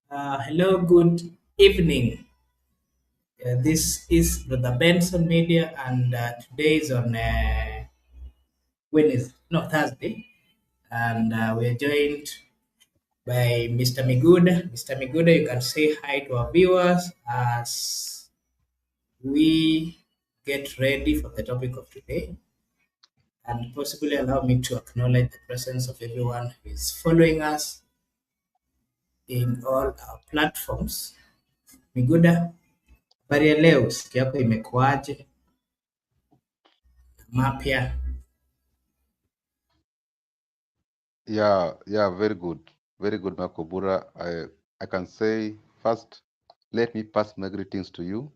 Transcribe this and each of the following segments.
Hello, good evening. This is the Benson Media, and today is on Wednesday, no Thursday, and we are joined by Mr. Miguda. Mr. Miguda, you can say hi to our viewers as we get ready for the topic of today, and possibly allow me to acknowledge the presence of everyone who is following us in all our platforms. Miguda, habari ya leo, siku yako imekuwaje? Mapya. Yeah, very good, Makobura. I can say first, let me pass my greetings to you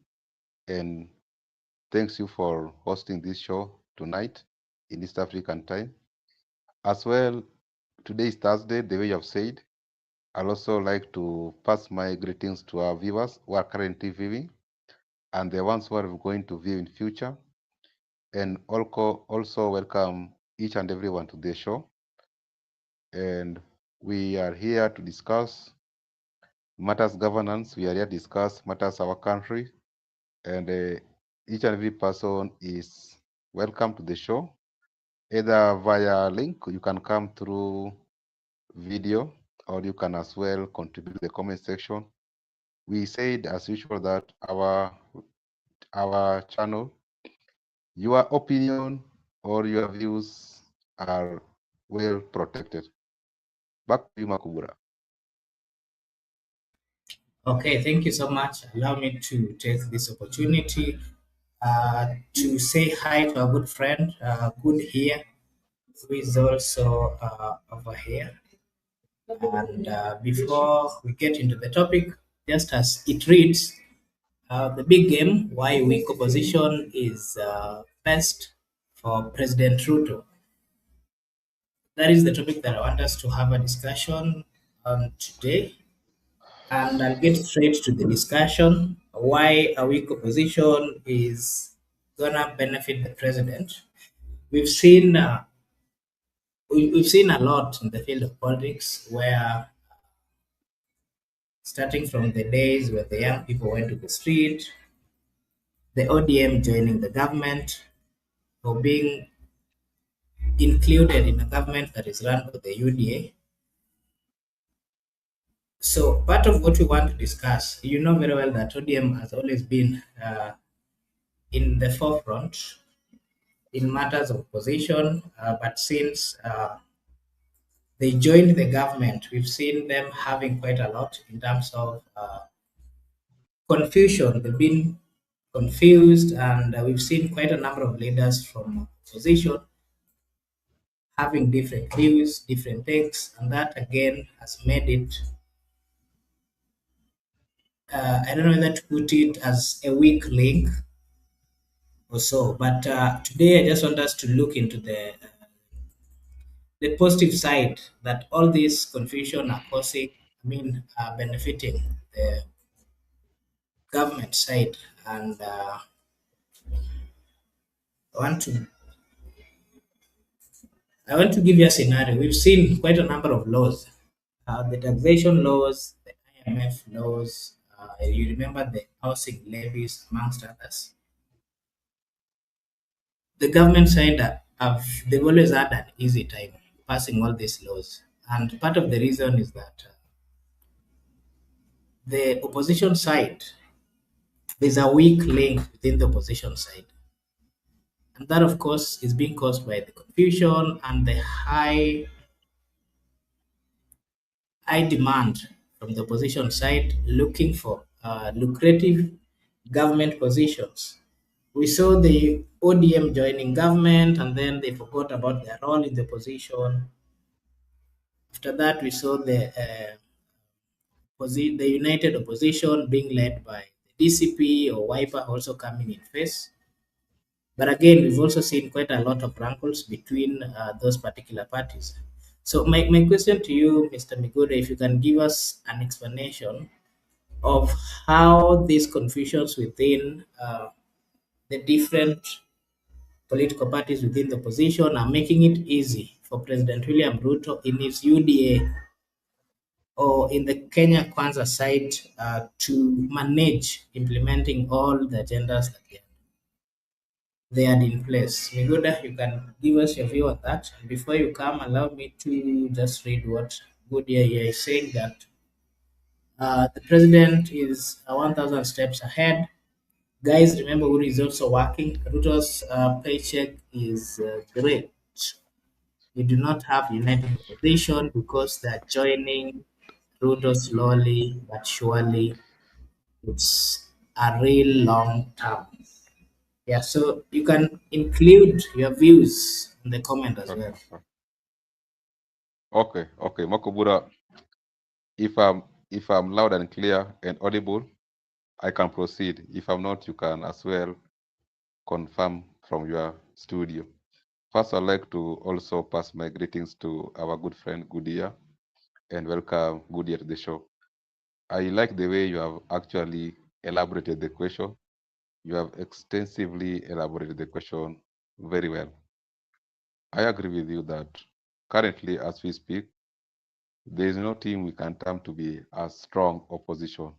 and thanks you for hosting this show tonight in East African time. As well, today is Thursday, the way you have said. I'd also like to pass my greetings to our viewers who are currently viewing and the ones who are going to view in future. And also welcome each and everyone to the show. And we are here to discuss matters governance. We are here to discuss matters our country, and each and every person is welcome to the show, either via link. You can come through video, or you can as well contribute to the comment section. We said as usual that our channel, your opinion or your views are well protected. Back to you, Makubura. Okay, thank you so much. Allow me to take this opportunity to say hi to our good friend, Good here, who is also over here. And before we get into the topic, just as it reads, the big game, why weak opposition is best for President Ruto. That is the topic that I want us to have a discussion on today. And I'll get straight to the discussion why a weak opposition is gonna benefit the president. We've seen we've seen a lot in the field of politics where, starting from the days where the young people went to the street, the ODM joining the government, or being included in a government that is run by the UDA. So part of what we want to discuss, you know very well that ODM has always been in the forefront in matters of opposition, but since they joined the government, we've seen them having quite a lot in terms of confusion. They've been confused, and we've seen quite a number of leaders from opposition having different views, different takes, and that again has made it. I don't know whether to put it as a weak link or so, but today I just want us to look into the positive side that all this confusion are causing, are benefiting the government side. And I want to I want to give you a scenario. We've seen quite a number of laws, the taxation laws, the IMF laws. You remember the housing levies, amongst others. The government side they've always had an easy time passing all these laws, and part of the reason is that the opposition side, there's a weak link within the opposition side. And that, of course, is being caused by the confusion and the high demand from the opposition side looking for lucrative government positions. We saw the ODM joining government and then they forgot about their role in the opposition. After that, we saw the united opposition being led by the DCP or Wiper also coming in face. But again, we've also seen quite a lot of rankles between those particular parties. So my question to you, Mr. Migode, if you can give us an explanation of how these confusions within the different political parties within the opposition are making it easy for President William Ruto in his UDA or in the Kenya Kwanza side to manage implementing all the agendas that they had in place. Miguda, you can give us your view on that. Before you come, allow me to just read what Goodyear here is saying that the president is 1,000 steps ahead. Guys, remember Uri is also working. Ruto's paycheck is great. We do not have united opposition because they're joining Ruto slowly but surely. It's a real long term. Yeah, so you can include your views in the comment as Okay, well. okay. Makobura, if I'm loud and clear and audible, I can proceed. If I'm not, you can as well confirm from your studio. First, I'd like to also pass my greetings to our good friend Goodyear and welcome Goodyear to the show. I like the way you have actually elaborated the question. You have extensively elaborated the question very well. I agree with you that currently, as we speak, there is no team we can term to be a strong opposition.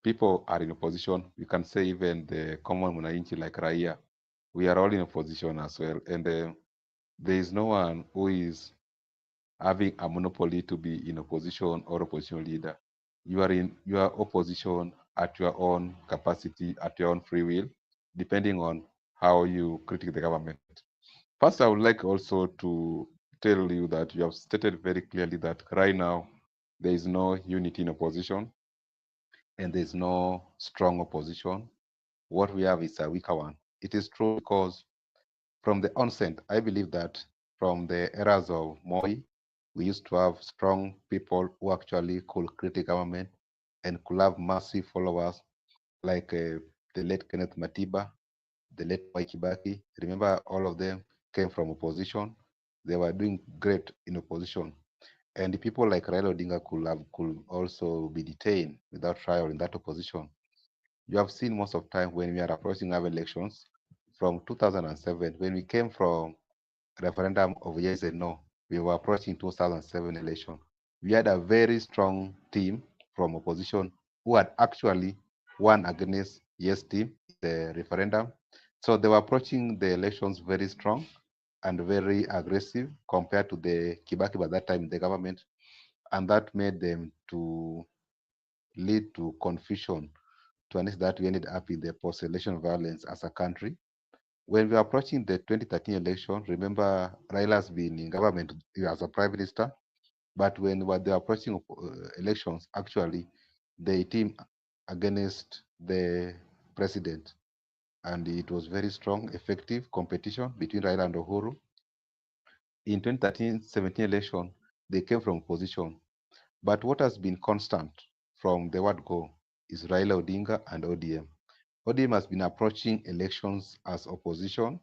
People are in opposition. We can say even the common mwananchi like Raia, we are all in opposition as well. And there is no one who is having a monopoly to be in opposition or opposition leader. You are in your opposition at your own capacity, at your own free will, depending on how you critique the government. First, I would like also to tell you that you have stated very clearly that right now there is no unity in opposition and there is no strong opposition. What we have is a weaker one. It is true because from the onset, I believe that from the eras of Moi, we used to have strong people who actually could critique government and could have massive followers like the late Kenneth Matiba, the late Mwai Kibaki. Remember, all of them came from opposition. They were doing great in opposition. And the people like Raila Odinga could also be detained without trial in that opposition. You have seen most of time when we are approaching our elections from 2007, when we came from referendum of yes and no, we were approaching 2007 election. We had a very strong team from opposition who had actually won against yes team in the referendum. So they were approaching the elections very strong and very aggressive compared to the Kibaki by that time in the government, and that made them to lead to confusion to an extent that we ended up in the post-election violence as a country. When we are approaching the 2013 election, remember Raila's been in government as a prime minister, but when they are approaching elections, actually, they team against the president, and it was very strong, effective competition between Raila and Uhuru. In 2013-17 election, they came from opposition, but what has been constant from the word go is Raila Odinga and ODM. ODM has been approaching elections as opposition,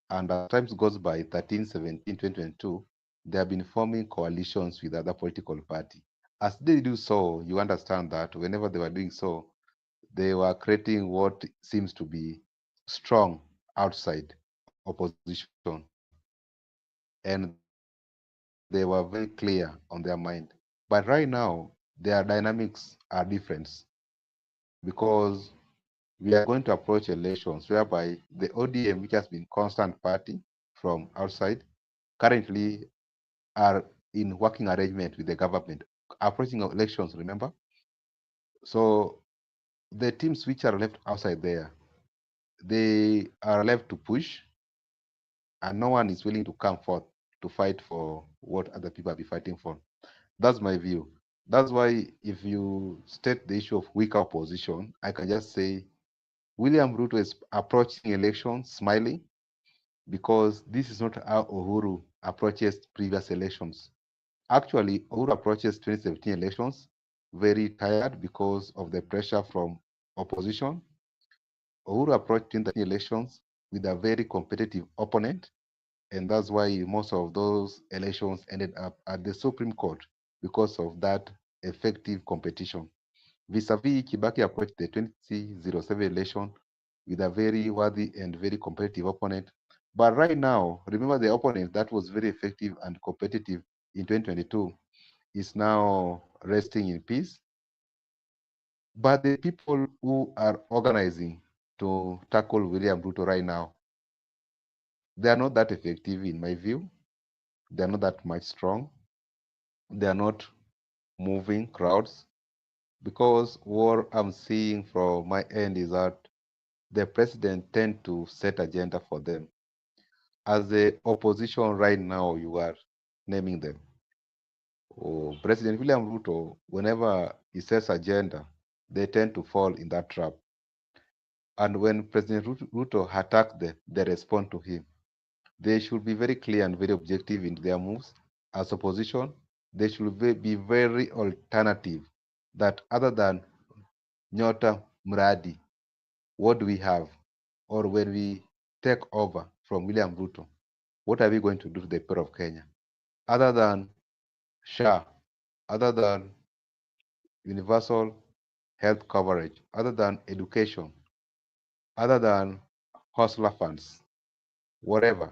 and as times goes by, 13, 17, 2022, they have been forming coalitions with other political party. As they do so, you understand that whenever they were doing so, they were creating what seems to be strong outside opposition. And they were very clear on their mind. But right now, their dynamics are different because we are going to approach elections whereby the ODM, which has been constant party from outside, currently are in working arrangement with the government, approaching elections, remember? So the teams which are left outside there, they are left to push, and no one is willing to come forth to fight for what other people have been fighting for. That's my view. That's why if you state the issue of weaker opposition, I can just say William Ruto is approaching elections smiling because this is not how Uhuru approaches previous elections. Actually, Uhuru approaches 2017 elections very tired because of the pressure from opposition. Uhuru approached 2013 elections with a very competitive opponent, and that's why most of those elections ended up at the Supreme Court because of that effective competition. Vis-a-vis, Kibaki approached the 2007 election with a very worthy and very competitive opponent. But right now, remember the opponent that was very effective and competitive in 2022 is now resting in peace. But the people who are organizing to tackle William Ruto right now, they are not that effective in my view. They are not that much strong. They are not moving crowds because what I'm seeing from my end is that the president tend to set agenda for them. As the opposition right now, you are naming them. Oh, President William Ruto, whenever he sets agenda, they tend to fall in that trap. And when President Ruto attacks them, they respond to him. They should be very clear and very objective in their moves. As opposition, they should be very alternative. That other than Nyota Mradi, what do we have? Or when we take over from William Ruto, what are we going to do to the people of Kenya? Other than SHA, other than universal health coverage, other than education, other than hustler funds, whatever.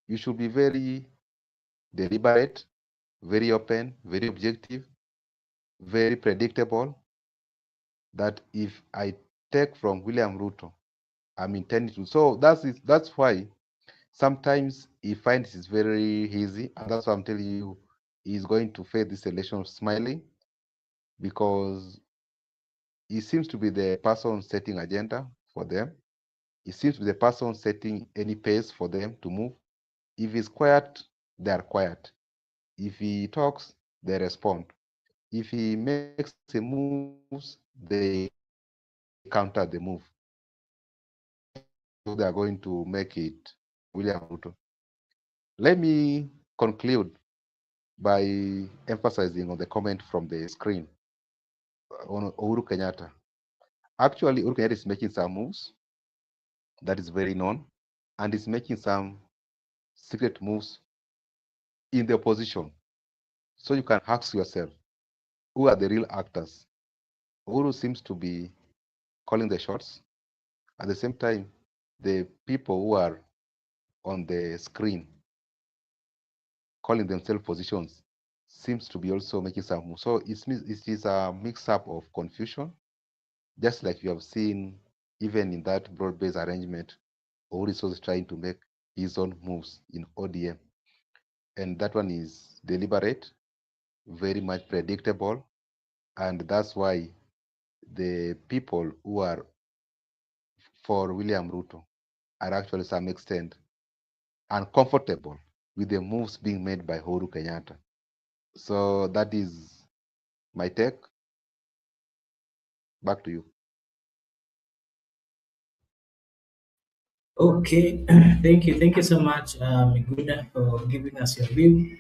You should be very deliberate, very open, very objective, very predictable. That if I take from William Ruto, I'm intending to. So that's why sometimes he finds it's very easy, and that's why I'm telling you he's going to face this election smiling because he seems to be the person setting agenda for them. He seems to be the person setting any pace for them to move. If he's quiet, they are quiet. If he talks, they respond. If he makes a moves, they counter the move. So they are going to make it William Ruto. Let me conclude by emphasizing on the comment from the screen on Uhuru Kenyatta. Actually, Uhuru Kenyatta is making some moves that is very known and is making some secret moves in the opposition. So you can ask yourself, who are the real actors? Uhuru seems to be calling the shots. At the same time, the people who are on the screen calling themselves positions seems to be also making some moves. So it is a mix-up of confusion, just like you have seen even in that broad-based arrangement, Uhuru is also trying to make his own moves in ODM. And that one is deliberate, very much predictable, and that's why the people who are for William Ruto are actually to some extent uncomfortable with the moves being made by Uhuru Kenyatta. So that is my take. Back to you. Okay, thank you so much, Miguda, for giving us your view.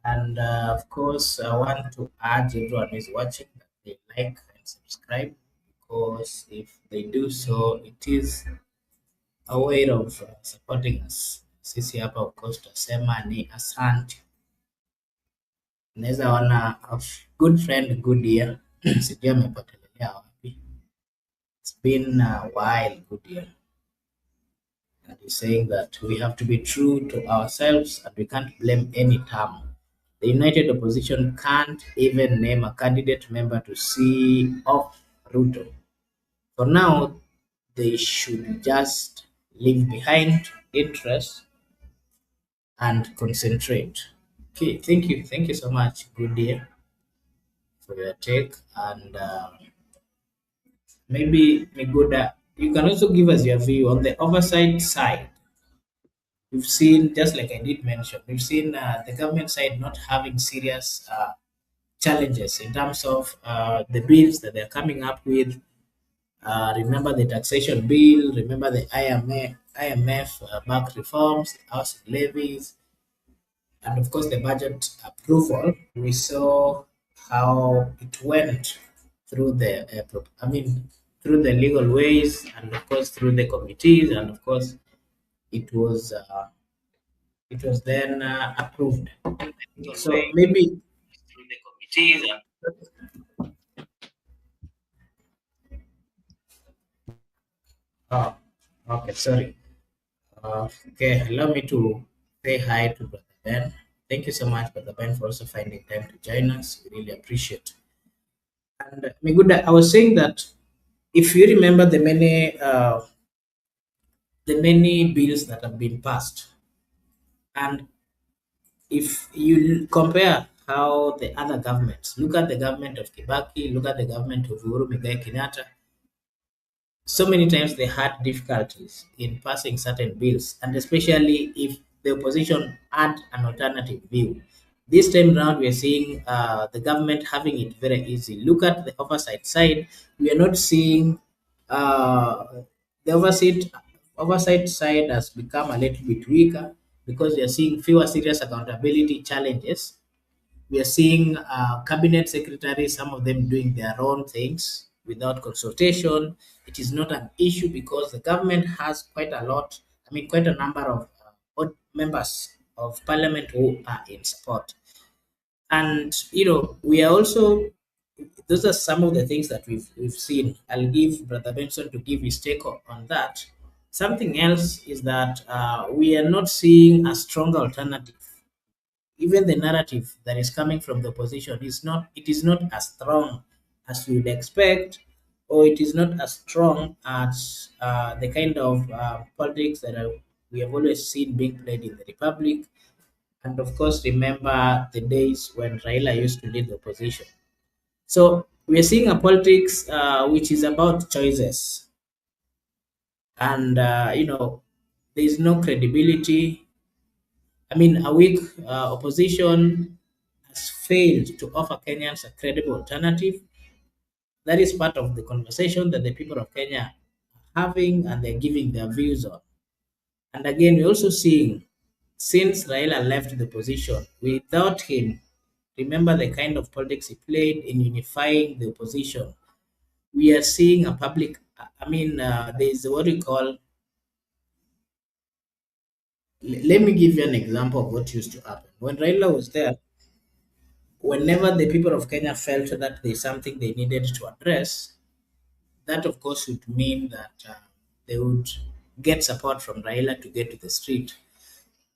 And of course, I want to urge everyone who is watching that they like and subscribe because if they do so, it is a way of supporting us. Sisi hapa of course tutasema ni asante. Naweza ona a good friend, good year. Sijui amepotelea wapi. It's been a while, good year. And he's saying that we have to be true to ourselves and we can't blame any term. The united opposition can't even name a candidate member to see off Ruto. For now, they should just leave behind interest and concentrate. Okay, thank you so much, good dear, for your take. And maybe Miguda, you can also give us your view on the oversight side. We've seen, just like I did mention, we've seen the government side not having serious challenges in terms of the bills that they're coming up with. Remember the taxation bill, remember the IMF back reforms, house levies, and of course the budget approval. We saw how it went through through the legal ways, and of course through the committees, and of course it was uh, it was then approved. So maybe oh, okay, sorry. Okay, allow me to say hi to Brother Ben. Thank you so much, Brother Ben, for also finding time to join us. We really appreciate. And Miguda, I was saying that if you remember the many bills that have been passed, and if you compare how the other governments, look at the government of Kibaki, look at the government of Uhuru Muigai Kenyatta, so many times they had difficulties in passing certain bills, and especially if the opposition had an alternative view. This time round, we are seeing the government having it very easy. Look at the oversight side. We are not seeing uh, the oversight side has become a little bit weaker because we are seeing fewer serious accountability challenges. We are seeing cabinet secretaries, some of them doing their own things without consultation. It is not an issue because the government has quite a lot, I mean, quite a number of members of parliament who are in support. And, we are also, those are some of the things that we've seen. I'll give Brother Benson to give his take on that. Something else is that we are not seeing a strong alternative. Even the narrative that is coming from the opposition is not as strong as we would expect, or it is not as strong as the kind of politics that we have always seen being played in the republic. And of course, remember the days when Raila used to lead the opposition. So we are seeing a politics which is about choices, and there is no credibility. I mean, a weak opposition has failed to offer Kenyans a credible alternative. That is part of the conversation that the people of Kenya are having, and they're giving their views on. And again, we're also seeing, since Raila left the position, without him, remember the kind of politics he played in unifying the opposition. We are seeing a public, I mean, there's what we call, let me give you an example of what used to happen. When Raila was there, whenever the people of Kenya felt that there's something they needed to address, that of course would mean that they would get support from Raila to get to the street.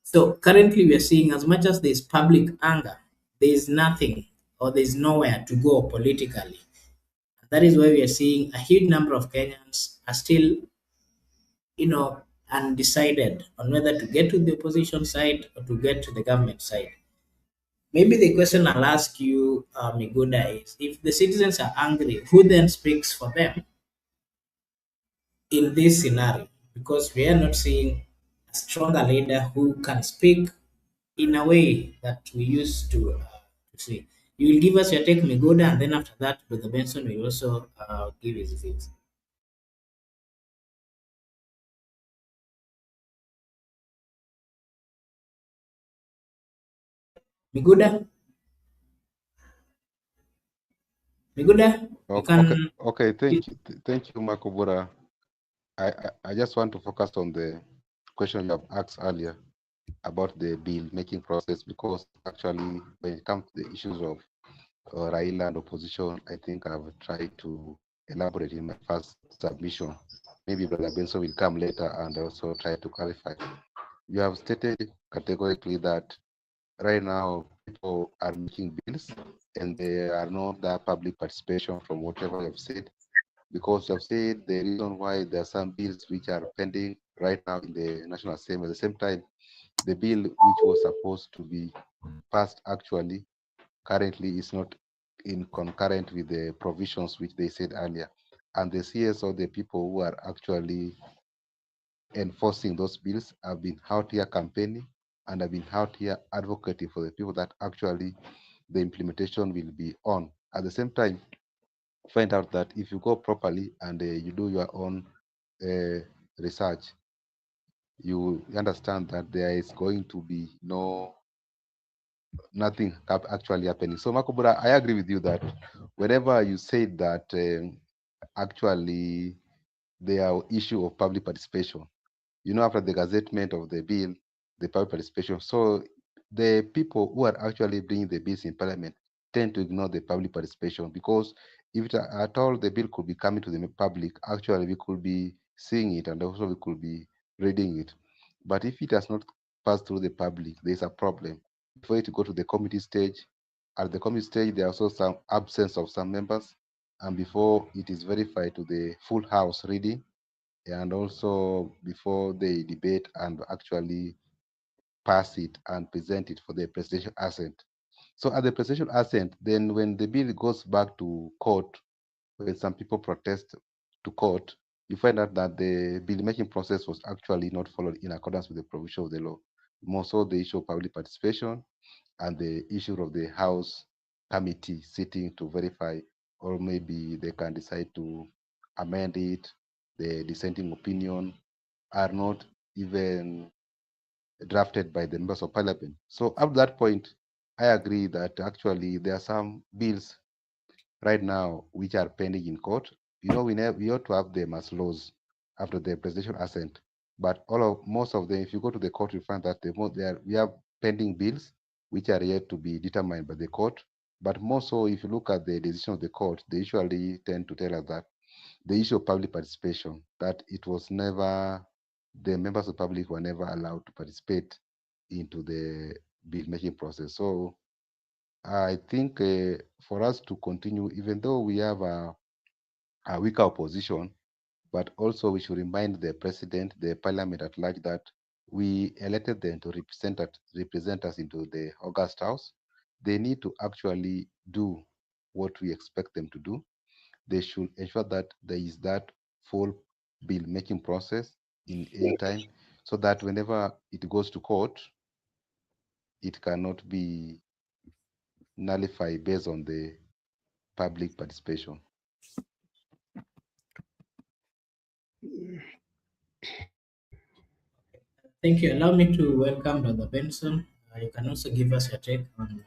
So currently, we are seeing, as much as there's public anger, there is nothing, or there's nowhere to go politically. That is why we are seeing a huge number of Kenyans are still, undecided on whether to get to the opposition side or to get to the government side. Maybe the question I'll ask you, Miguda, is if the citizens are angry, who then speaks for them in this scenario? Because we are not seeing a stronger leader who can speak in a way that we used to see. You will give us your take, Miguda, and then after that, Brother Benson will also give his views. Miguda, Miguda, you Okay, can. okay. Thank you, Makobura. I just want to focus on the question you have asked earlier about the bill making process, because actually when it comes to the issues of Raila and opposition, I think I've tried to elaborate in my first submission. Maybe Brother Benson will come later and also try to clarify. You have stated categorically that right now people are making bills and there are no that public participation from whatever you have said, because you have said the reason why there are some bills which are pending right now in the National Assembly. At the same time, the bill which was supposed to be passed actually currently is not in concurrent with the provisions which they said earlier. And the CS, or the people who are actually enforcing those bills, have been out here campaigning and have been out here advocating for the people that actually the implementation will be on. At the same time, find out that if you go properly and you do your own uh, research, you understand that there is going to be nothing actually happening. So Makobura, I agree with you that whenever you say that actually there are issue of public participation, after the gazettement of the bill, the public participation. So the people who are actually bringing the bills in parliament tend to ignore the public participation, because if it, at all the bill could be coming to the public, actually we could be seeing it and also we could be reading it. But if it has not passed through the public, there's a problem. before it go to the committee stage. At the committee stage, there are also some absence of some members, and before it is verified to the full house reading, and also before they debate and actually pass it and present it for the presidential assent. So at the presidential assent, then when the bill goes back to court, when some people protest to court, you find out that the bill making process was actually not followed in accordance with the provision of the law. More so the issue of public participation and the issue of the House committee sitting to verify, or maybe they can decide to amend it. The dissenting opinion are not even drafted by the members of parliament. So up to that point, I agree that actually there are some bills right now which are pending in court. We ought to have them as laws after the presidential assent. But most of them, if you go to the court, you find that we have pending bills which are yet to be determined by the court. But more so, if you look at the decision of the court, they usually tend to tell us that the issue of public participation, that it was never, the members of the public were never allowed to participate into the bill making process. So I think for us to continue, even though we have a weaker opposition, but also we should remind the president, the parliament at large, that we elected them to represent us into the August House. They need to actually do what we expect them to do. They should ensure that there is that full bill making process in any time, so that whenever it goes to court, it cannot be nullified based on the public participation. Thank you. Allow me to welcome Brother Benson. You can also give us your take on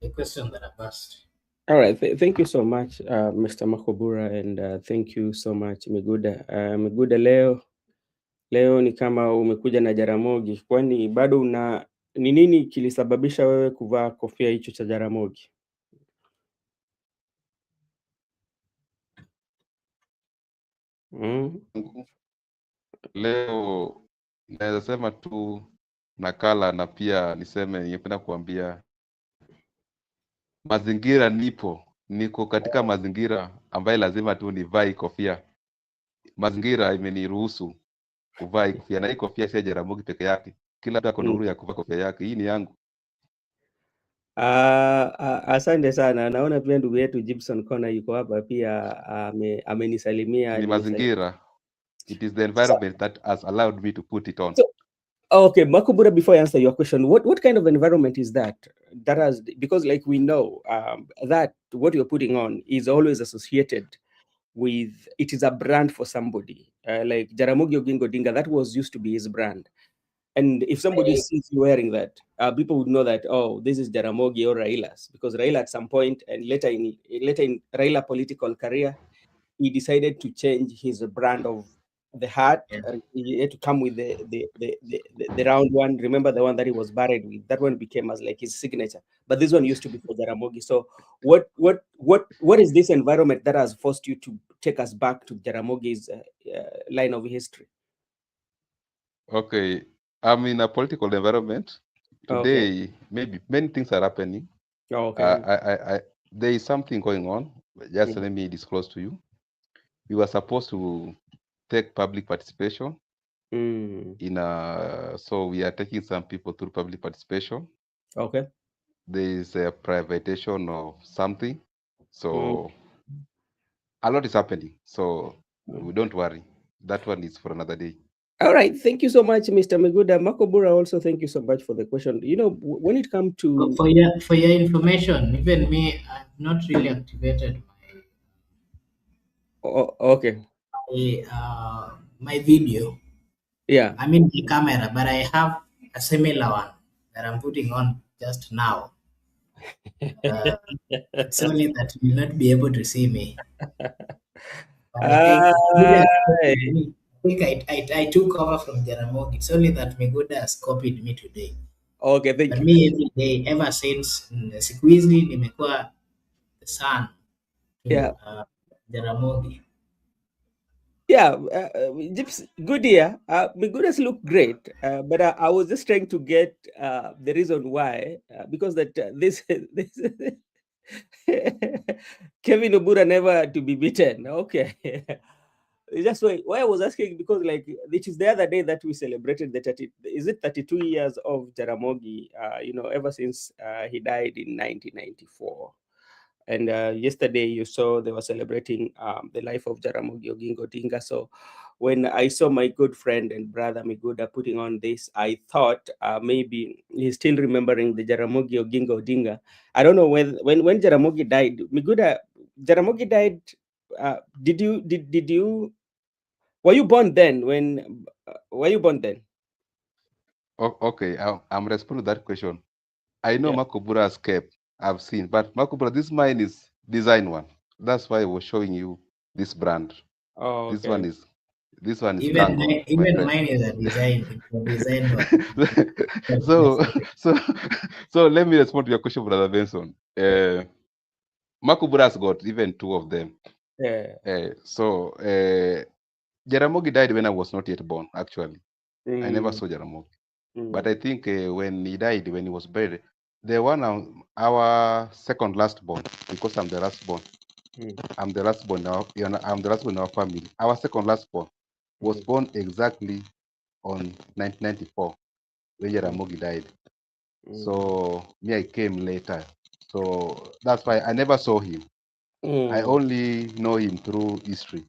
the question that I've asked. All right. Thank you so much, Mr. Makobura, and thank you so much Miguda. Miguda, leo ni kama umekuja na Jaramogi, kwani bado ni nini kilisababisha wewe kuvaa kofia hicho cha Jaramogi? Leo naweza sema tu nakala, na pia niseme, ningependa kuambia mazingira, niko katika mazingira ambaye lazima tu nivai kofia. Mazingira imeniruhusu kuvaa kofia, na hii kofia si Jaramogi peke yake, kila mtu ako na uhuru ya kuvaa kofia yake. Hii ni yangu. Asante sana. Naona pia ndugu yetu Gibson Kona yuko hapa pia, amenisalimia. Ni mazingira, it is the environment that has allowed me to put it on. So, okay, Makobura, before I answer your question, what kind of environment is that? That has, because like we know that what you're putting on is always associated with, it is a brand for somebody. Like Jaramogi Oginga Odinga, that was used to be his brand. And if somebody sees you wearing that, people would know that, oh, this is Jaramogi or Raila's, because Raila at some point, and later in Raila political career, he decided to change his brand of the hat. He had to come with the round one. Remember the one that he was buried with? That one became as like his signature. But this one used to be for Jaramogi. So what is this environment that has forced you to take us back to Jaramogi's line of history? Okay, I'm in a political environment today. Okay. Maybe many things are happening. Okay. There is something going on. Just let me disclose to you. We were supposed to take public participation so we are taking some people through public participation. Okay. There is a privatization of something. So a lot is happening. So we don't worry. That one is for another day. All right. Thank you so much, Mr. Miguda. Makobura, also thank you so much for the question. You know, when it comes to... For your information, even me, I've not really activated okay. My video. Yeah. I mean the camera, but I have a similar one that I'm putting on just now. It's only that you will not be able to see me. I think I took over from Jaramogi. It's only that Miguda has copied me today. Okay, thank but you. Me every day, ever since siku hizi nimekuwa the son to Jaramogi. Yeah, good year. Migudas look great, but I was just trying to get the reason why, because that this Kevin Obura never to be beaten. Okay. It's just why I was asking, because like it is the other day that we celebrated the 32 years of Jaramogi, ever since he died in 1994. And yesterday you saw they were celebrating the life of Jaramogi Oginga Odinga. So when I saw my good friend and brother Miguda putting on this, I thought maybe he's still remembering the Jaramogi Oginga Odinga. I don't know when Jaramogi died. Miguda, Jaramogi died. Did you were you born then? When were you born then? Okay, I'm responding to that question. I know Yeah. Makobura's cape. I've seen, but Makobura, this mine is design one. That's why I was showing you this brand. Oh, This one okay. is this one is Even Kango, mine, my even friend. mine is a design. It's a design one. so so so let me respond to your question, Brother Benson. Makobura's got even two of them. Yeah. Jaramogi died when I was not yet born. Actually, I never Mm, saw Jaramogi. But mm, I think when he died, when he was buried, the one our second last born, because I'm the last born. mm, I'm the last born now. I'm the last born in our family. Our second last born was mm, born exactly on 1994 when mm, Jaramogi died. mm, So me, I came later. So that's why I never saw him. I mm. only know him through history.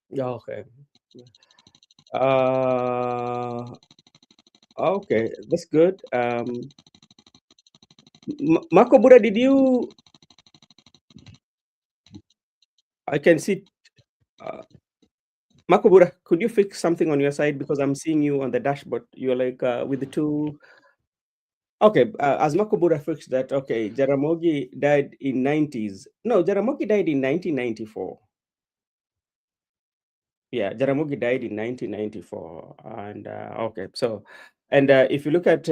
Yeah, okay. Okay, that's good. Makobura, did you? I can see. Uh, Makobura, could you fix something on your side, because I'm seeing you on the dashboard? You're like with the two. Okay, as Makobura fixed that. Okay, Jaramogi died in 90s. No, Jaramogi died in 1994. Yeah, Jaramogi died in 1994. And okay, so, and if you look at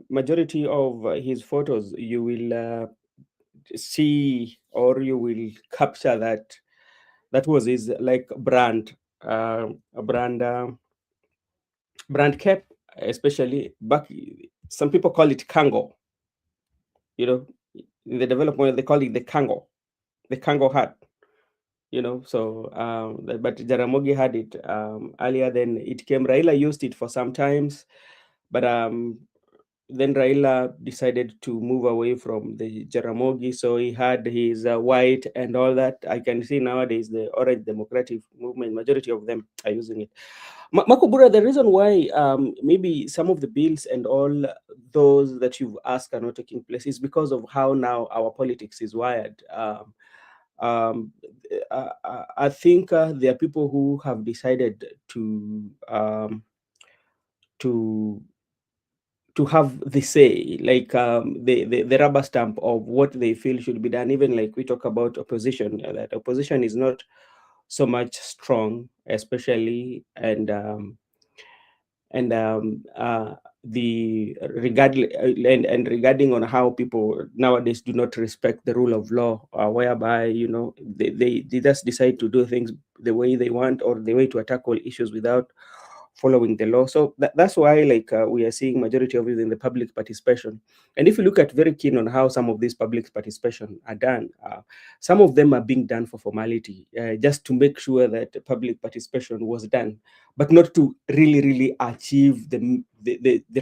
majority of his photos, you will see, or you will capture that that was his like a brand cap, especially back. Some people call it Kango. You know, in the development they call it the Kango hat. So but Jaramogi had it earlier. Then it came. Raila used it for some times, but then Raila decided to move away from the Jaramogi, so he had his white and all that. I can see nowadays the Orange Democratic Movement, majority of them are using it. Makobura, the reason why maybe some of the bills and all those that you've asked are not taking place is because of how now our politics is wired. Um, I think there are people who have decided to to have the say, like the rubber stamp of what they feel should be done. Even like we talk about opposition, that opposition is not so much strong, especially and the and regarding on how people nowadays do not respect the rule of law, whereby they just decide to do things the way they want, or the way to tackle issues without following the law. So that's why like we are seeing majority of it in the public participation. And if you look at very keen on how some of these public participation are done, some of them are being done for formality, just to make sure that public participation was done, but not to really achieve the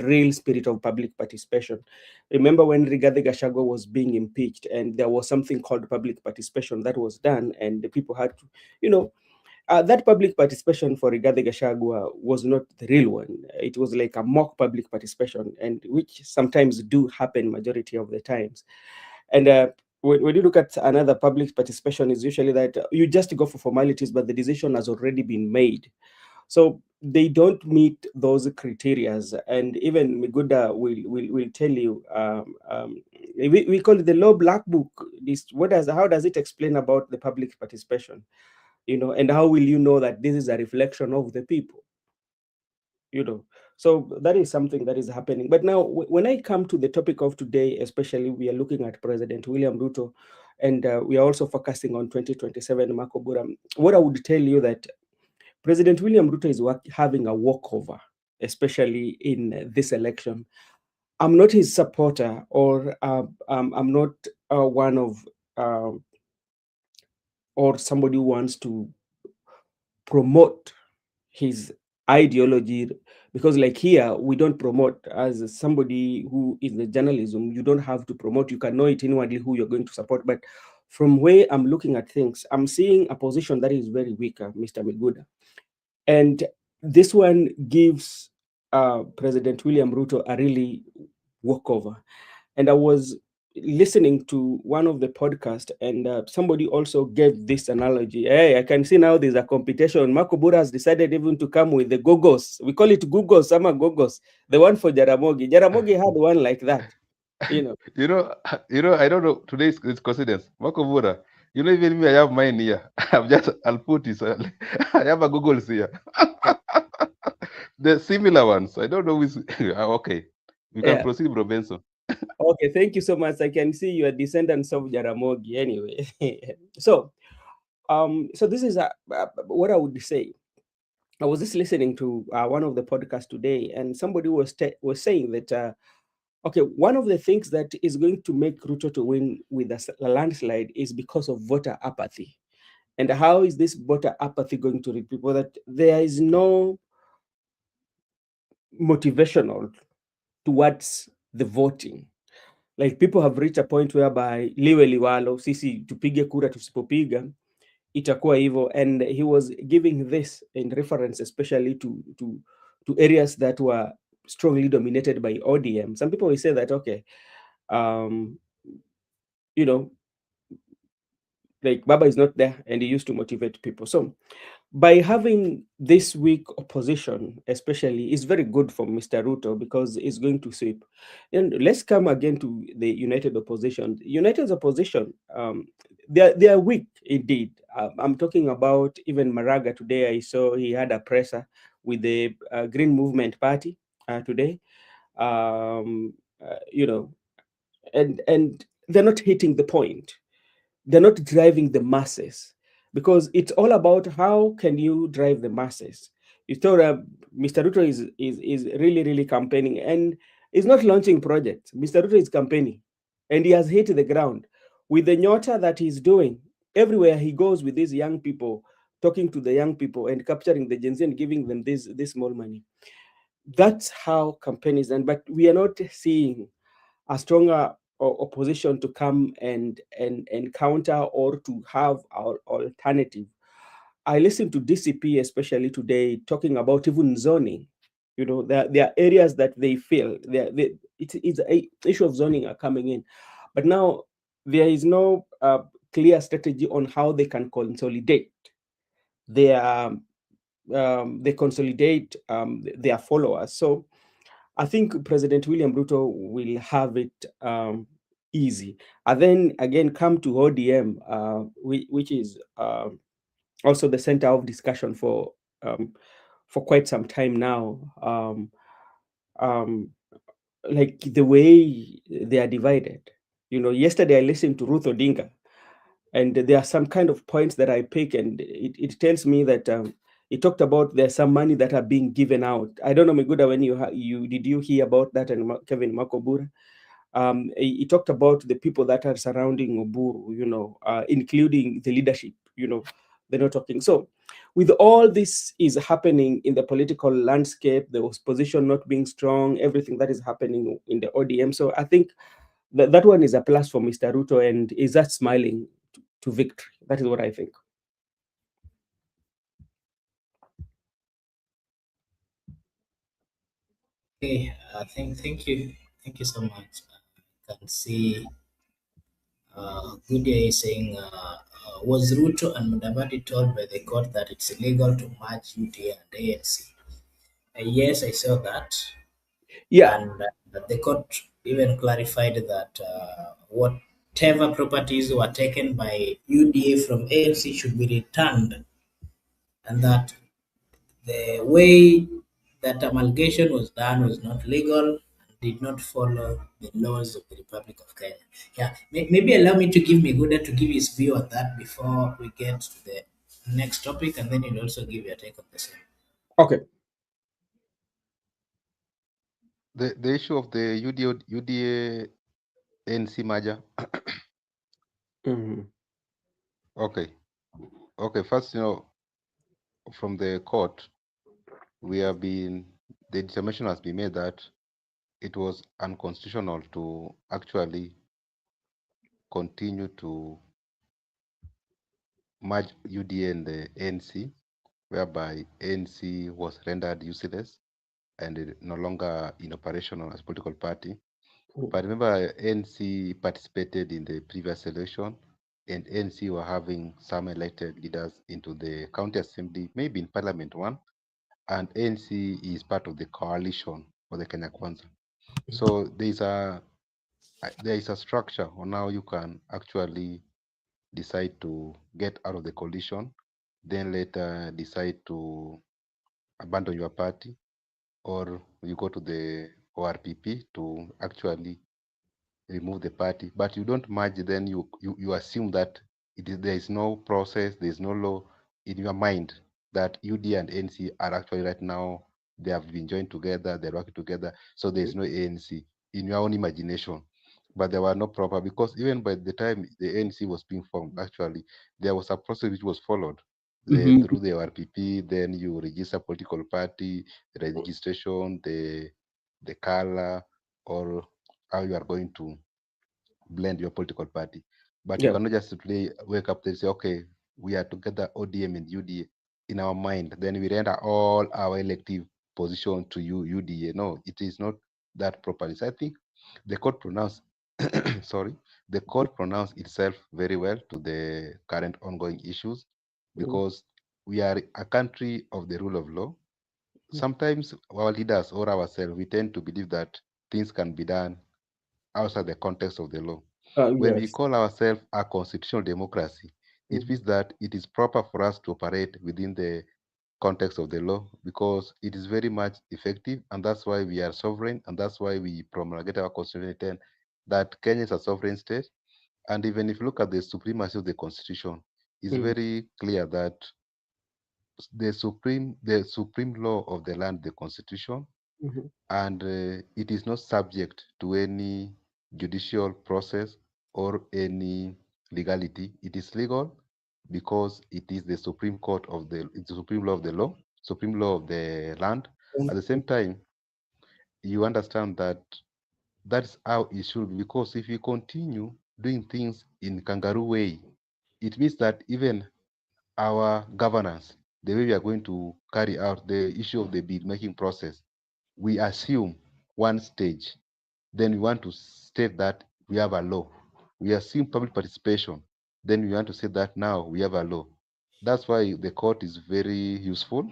real spirit of public participation. Remember when Rigathi Gachagua was being impeached, and there was something called public participation that was done, and the people had to, you know, that public participation for Rigathi Gachagua was not the real one. It was like a mock public participation, and which sometimes do happen majority of the times. And when you look at another public participation, is usually that you just go for formalities, but the decision has already been made. So they don't meet those criterias. And even Miguda will tell you, we call it the law black book. This how does it explain about the public participation? And how will you know that this is a reflection of the people? So that is something that is happening. But now when I come to the topic of today, especially we are looking at President William Ruto, and we are also focusing on 2027 Makobura. What I would tell you that President William Ruto is having a walkover, especially in this election. I'm not his supporter, or I'm not one of uh, or somebody who wants to promote his ideology, because like here we don't promote. As somebody who is in journalism, you don't have to promote. You can know it inwardly who you're going to support. But from where I'm looking at things, I'm seeing a position that is very weak, Mr. Miguda. And this one gives President William Ruto a really walkover. And I was listening to one of the podcasts, and somebody also gave this analogy. Hey, I can see now there's a competition. Makobura has decided even to come with the gogos. We call it gogos, summer gogos. The one for Jaramogi. Jaramogi had one like that, you know. You know, I don't know. Today is coincidence. Makobura. Even me, I have mine here. I'll put it. I have a Google here. Yeah. The similar ones. I don't know which. Okay. We can Yeah. proceed, Bro Benson. Okay, thank you so much. I can see you are descendants of Jaramogi anyway. So, so this is what I would say. I was just listening to one of the podcasts today, and somebody was saying that okay, one of the things that is going to make Ruto to win with a landslide is because of voter apathy. And how is this voter apathy going to reach people? That there is no motivational towards the voting. Like people have reached a point whereby liwe liwalo, sisi tupige kura tusipopiga itakuwa hivyo. And he was giving this in reference especially to areas that were strongly dominated by ODM. Some people will say that, okay, you know, like Baba is not there and he used to motivate people. So by having this weak opposition, especially, is very good for Mr. Ruto because it's going to sweep. And let's come again to the United Opposition. United's opposition, they are weak indeed. I'm talking about even Maraga today. I saw he had a presser with the Green Movement Party today. You know, and they're not hitting the point. They're not driving the masses, because it's all about how can you drive the masses. You thought Mr. Ruto is really campaigning, and is not launching projects. Mr. Ruto is campaigning, and he has hit the ground with the nyota that he's doing. Everywhere he goes with these young people, talking to the young people and capturing the Gen Z and giving them this small money. That's how campaign is done. But we are not seeing a stronger opposition to come and counter, or to have our alternative. I listened to DCP especially today talking about even zoning. You know, there are areas that they feel it's a issue of zoning are coming in, but now there is no clear strategy on how they can consolidate their their followers. So I think President William Ruto will have it easy. And then again, come to ODM, which is also the center of discussion for quite some time now. Like the way they are divided. You know, yesterday I listened to Ruth Odinga, and there are some kind of points that I pick, and it tells me that he talked about there's some money that are being given out. I don't know, Miguda, when you did you hear about that? And Kevin Makobura, he talked about the people that are surrounding Oburu, you know, including the leadership. You know, they're not talking. So, with all this is happening in the political landscape, the opposition not being strong, everything that is happening in the ODM. So I think that one is a plus for Mr. Ruto, and is that smiling to victory. That is what I think. Okay, thank you so much. I can see Goodia is saying, was Ruto and Mudavadi told by the court that it's illegal to merge UDA and ANC? Yes, I saw that. Yeah. And the court even clarified that whatever properties were taken by UDA from ANC should be returned, and that the way that amalgamation was done was not legal and did not follow the laws of the Republic of Kenya. Yeah, maybe allow me to give Miguda to give his view on that before we get to the next topic, and then you'll also give your take on the same. Okay. The issue of the UDA NC merger. Mhm. Okay. Okay. First, from the court, we have been the determination has been made that it was unconstitutional to actually continue to merge UDA and the ANC, whereby ANC was rendered useless and no longer in operational as political party. But remember, ANC participated in the previous election, and ANC were having some elected leaders into the county assembly, maybe in parliament one, and ANC is part of the coalition for the Kenya Kwanza. So there is a structure on how you can actually decide to get out of the coalition, then later decide to abandon your party, or you go to the ORPP to actually remove the party, but you don't merge, then you assume that there is no process, there is no law in your mind that UD and NC are actually right now, they have been joined together, they're working together, so there is no ANC in your own imagination. But they were not proper, because even by the time the ANC was being formed, actually, there was a process which was followed. Mhm. Through the RPP, then you register political party, registration, the color, or how you are going to blend your political party. But you Yeah. cannot just today wake up and say, okay, we are together ODM and UDA in our mind. Then we render all our elective position to UDA. No, it is not that properly. So I think the court pronounced, sorry, the court pronounced itself very well to the current ongoing issues, Mhm. because we are a country of the rule of law. Sometimes our leaders or ourselves, we tend to believe that things can be done outside the context of the law. When we Yes. call ourselves a constitutional democracy, it Mhm. means that it is proper for us to operate within the context of the law, because it is very much effective, and that's why we are sovereign, and that's why we promulgate our constitution 10, that Kenya is a sovereign state. And even if you look at the supremacy of the constitution, it's Mhm. very clear that the supreme law of the land, the constitution, Mhm. and it is not subject to any judicial process or any legality. It is legal because it is the supreme court of it's the supreme law of the law, supreme law of the land. At the same time, you understand that that's how it should be, because if you continue doing things in kangaroo way, it means that even our governance, the way we are going to carry out the issue of the bill making process, we assume one stage, then we want to state that we have a law. We assume public participation, then we want to say that now we have a law. That's why the court is very useful.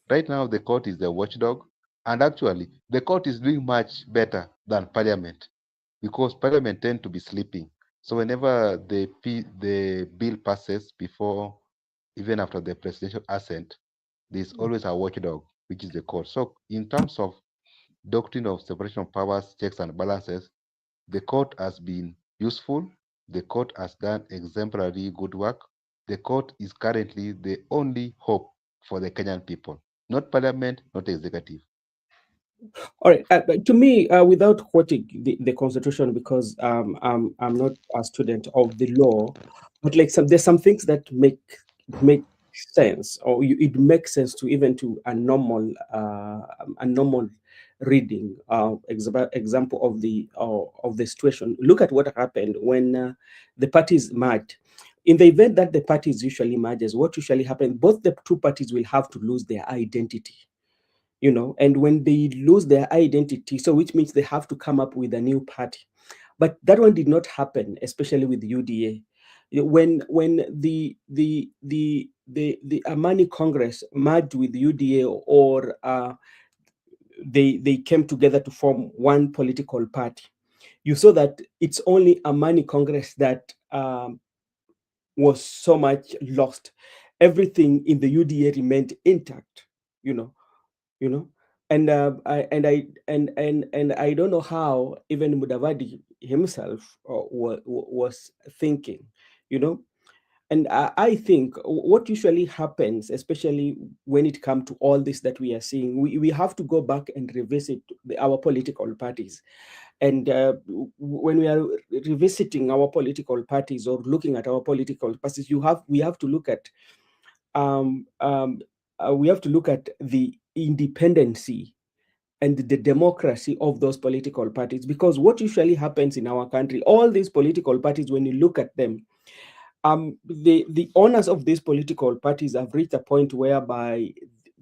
Right now, the court is the watchdog, and actually, the court is doing much better than parliament, because parliament tend to be sleeping. So whenever the bill passes before, even after the presidential assent, there's always a watchdog, which is the court. So in terms of doctrine of separation of powers, checks and balances, the court has been useful. The court has done exemplary good work. The court is currently the only hope for the Kenyan people, not parliament, not executive. All right. But to me, without quoting the Constitution, because I'm not a student of the law, but like there's some things that make sense, or it makes sense to even to a normal reading. Example of the situation. Look at what happened when the parties merged. In the event that the parties usually merges, what usually happens? Both the two parties will have to lose their identity, and when they lose their identity, so which means they have to come up with a new party. But that one did not happen, especially with UDA. When the Amani Congress merged with UDA, or they came together to form one political party, you saw that it's only Amani Congress that was so much lost. Everything in the UDA remained intact, you know you know and I don't know how even Mudavadi himself was thinking, you know And I think what usually happens, especially when it comes to all this that we are seeing, we have to go back and revisit our political parties. And when we are revisiting our political parties or looking at our political parties, we have to look at um, um, we have to look at the independency and the democracy of those political parties. Because what usually happens in our country, all these political parties, when you look at them, the owners of these political parties have reached a point whereby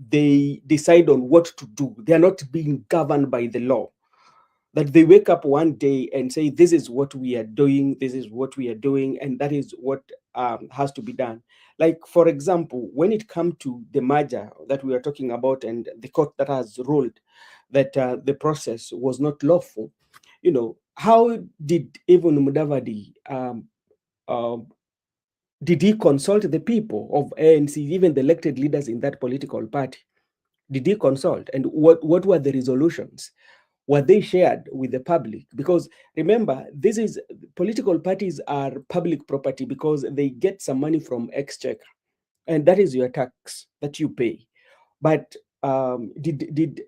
they decide on what to do. They are not being governed by the law. That they wake up one day and say, "This is what we are doing. This is what we are doing, and that is what has to be done." Like, for example, when it comes to the merger that we are talking about, and the court that has ruled that the process was not lawful, how did even Mudavadi um, did he consult the people of ANC, even the elected leaders in that political party? Did he consult? And what were the resolutions? Were they shared with the public? Because remember, this is political parties are public property because they get some money from exchequer, and that is your tax that you pay. But did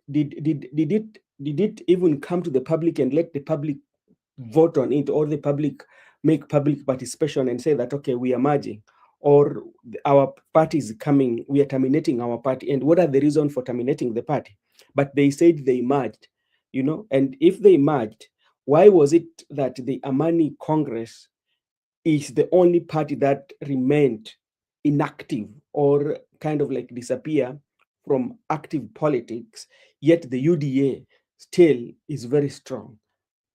it even come to the public and let the public vote on it, or the public make public participation and say that, okay, we are merging, or our party is coming, we are terminating our party, and what are the reasons for terminating the party? But they said they merged, and if they merged, why was it that the Amani Congress is the only party that remained inactive or kind of like disappear from active politics, yet the UDA still is very strong,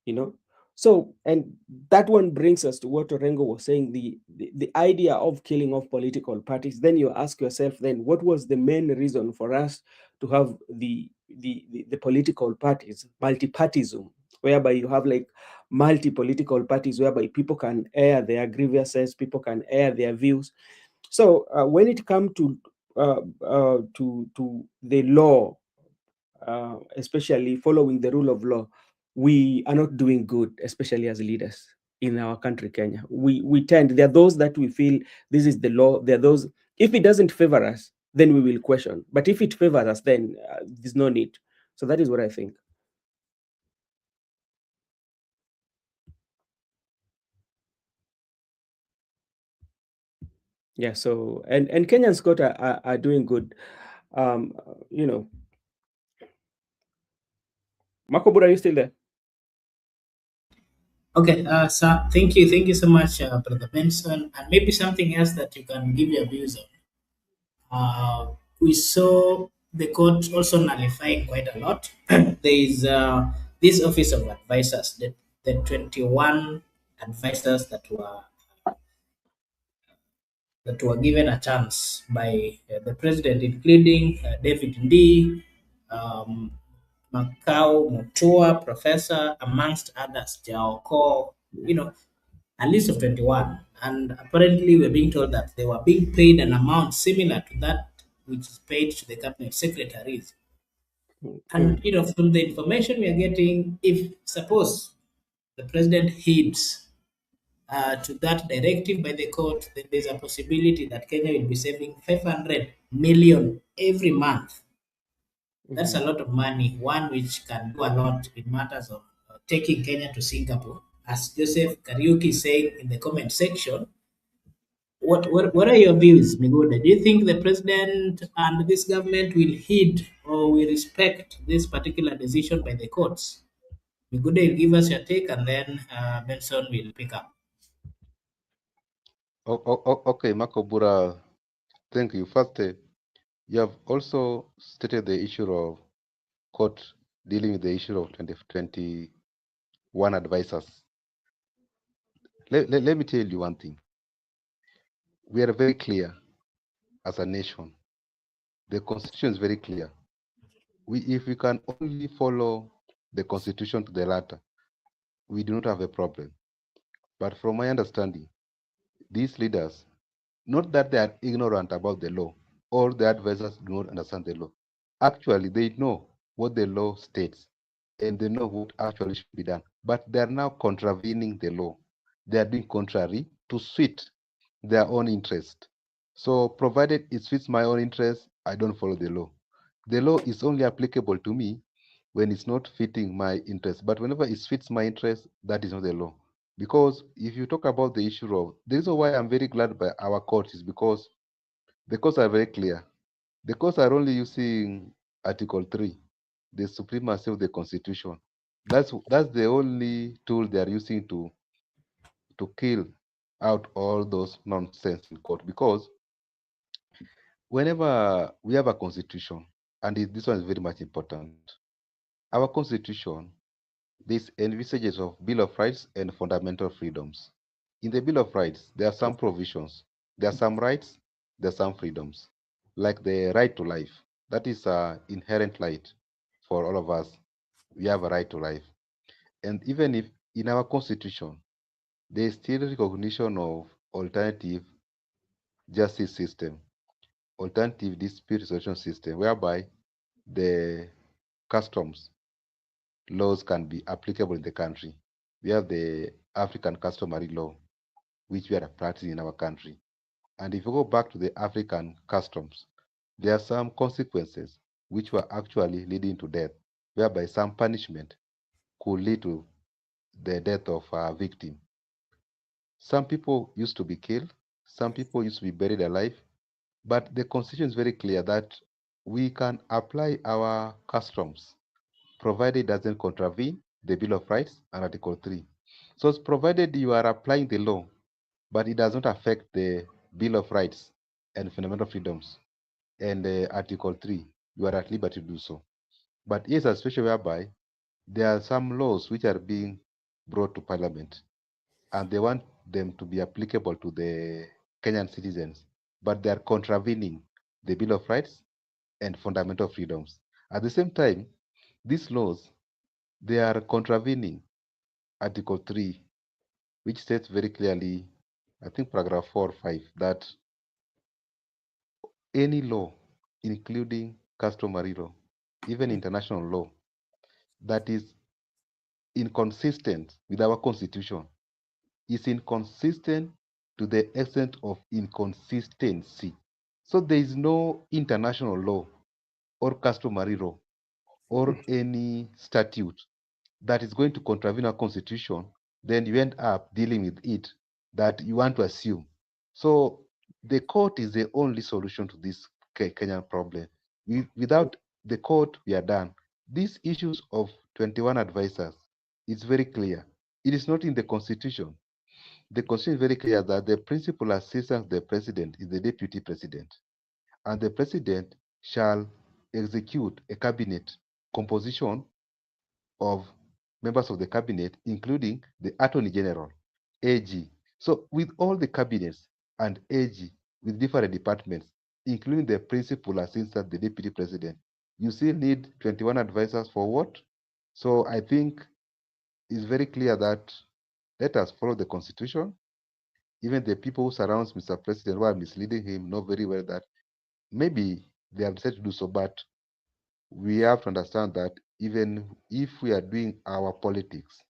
you know so, and that one brings us to what Orengo was saying, the idea of killing off political parties. Then you ask yourself, then what was the main reason for us to have the political parties, multi-partyism, whereby you have like multi-political parties, whereby people can air their grievances, people can air their views. So when it comes to the law, especially following the rule of law, we are not doing good, especially as leaders in our country, Kenya. There are those that we feel this is the law. There are those, if it doesn't favor us, then we will question. But if it favors us, then there's no need. So that is what I think. Yeah. So and Kenyans got are doing good. Um, you know, Makobura, are you still there? Okay, so thank you so much, Brother Benson, and maybe something else that you can give your views on. We saw the court also nullifying quite a lot. There is this office of advisors, the 21 advisors that were given a chance by the president, including David Ndii, um, Macau Mutua, Professor, amongst others, Jao a list of 21. And apparently, we're being told that they were being paid an amount similar to that which is paid to the cabinet secretaries. And from the information we are getting, if suppose the president heeds to that directive by the court, then there's a possibility that Kenya will be saving 500 million every month. That's a lot of money, one which can do a lot in matters of taking Kenya to Singapore. As Joseph Kariuki is saying in the comment section, what are your views, Miguda? Do you think the president and this government will heed or will respect this particular decision by the courts? Miguda will give us your take, and then Benson will pick up. Okay, Makobura, thank you. First, you have also stated the issue of court dealing with the issue of 2021 advisors. Let me tell you one thing. We are very clear as a nation. The constitution is very clear. If we can only follow the constitution to the letter, we do not have a problem. But from my understanding, these leaders, not that they are ignorant about the law or the advisors do not understand the law. Actually, they know what the law states and they know what actually should be done. But they are now contravening the law. They are doing contrary to suit their own interest. So provided it fits my own interest, I don't follow the law. The law is only applicable to me when it's not fitting my interest. But whenever it fits my interest, that is not the law. Because if you talk about the issue of the reason why I'm very glad by our court is because the courts are very clear. The courts are only using Article 3, the supremacy of the Constitution. That's the only tool they are using to kill out all those nonsense in court. Because whenever we have a constitution, and this one is very much important, our constitution, this envisages of Bill of Rights and fundamental freedoms. In the Bill of Rights, there are some provisions, there are some rights, there are some freedoms, like the right to life. That is an inherent right for all of us. We have a right to life. And even if in our constitution, there is still recognition of alternative justice system, alternative dispute resolution system, whereby the customs laws can be applicable in the country. We have the African customary law, which we are practicing in our country. And if you go back to the African customs, there are some consequences which were actually leading to death, whereby some punishment could lead to the death of a victim. Some people used to be killed, some people used to be buried alive, but the constitution is very clear that we can apply our customs provided it doesn't contravene the Bill of Rights and Article 3. So it's provided you are applying the law, but it does not affect the Bill of Rights and fundamental freedoms and Article 3, you are at liberty to do so. But here's a situation whereby there are some laws which are being brought to Parliament, and they want them to be applicable to the Kenyan citizens, but they are contravening the Bill of Rights and fundamental freedoms. At the same time, these laws, they are contravening Article 3, which states very clearly, I think paragraph 4 or 5, that any law, including customary law, even international law, that is inconsistent with our constitution is inconsistent to the extent of inconsistency. So there is no international law or customary law or any statute that is going to contravene our constitution, then you end up dealing with it that you want to assume. So the court is the only solution to this Kenyan problem. Without the court, we are done. These issues of 21 advisors is very clear. It is not in the constitution. The constitution is very clear that the principal assistant of the president is the deputy president, and the president shall execute a cabinet composition of members of the cabinet, including the Attorney General, AG. So with all the cabinets and AG with different departments, including the principal assistant, the deputy president, you still need 21 advisors for what? So I think it's very clear that let us follow the constitution. Even the people who surround Mr. President who are misleading him know very well that maybe they have decided to do so, but we have to understand that even if we are doing our politics,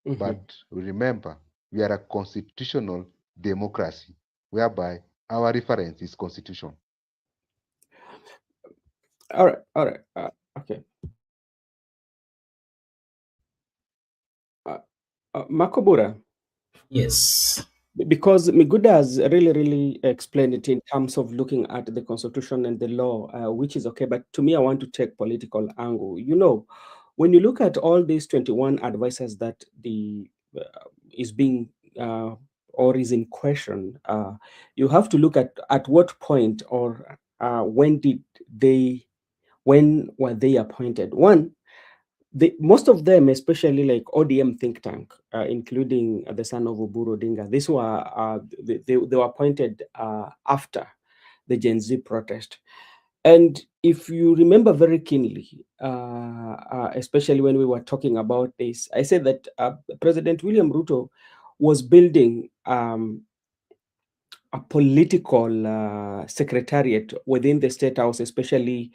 but remember, we are a constitutional democracy, whereby our reference is constitution. All right, all right. Okay. Makobura, Yes. because Miguda has really explained it in terms of looking at the constitution and the law, which is okay. But to me, I want to take political angle. You know, when you look at all these 21 advisors that the is being or is in question, you have to look at what point or when were they appointed? One, most of them, especially like ODM think tank, including the son of Oburu Odinga, these were they were appointed after the Gen Z protest. And if you remember very keenly, especially when we were talking about this, I said that President William Ruto was building a political secretariat within the State House, especially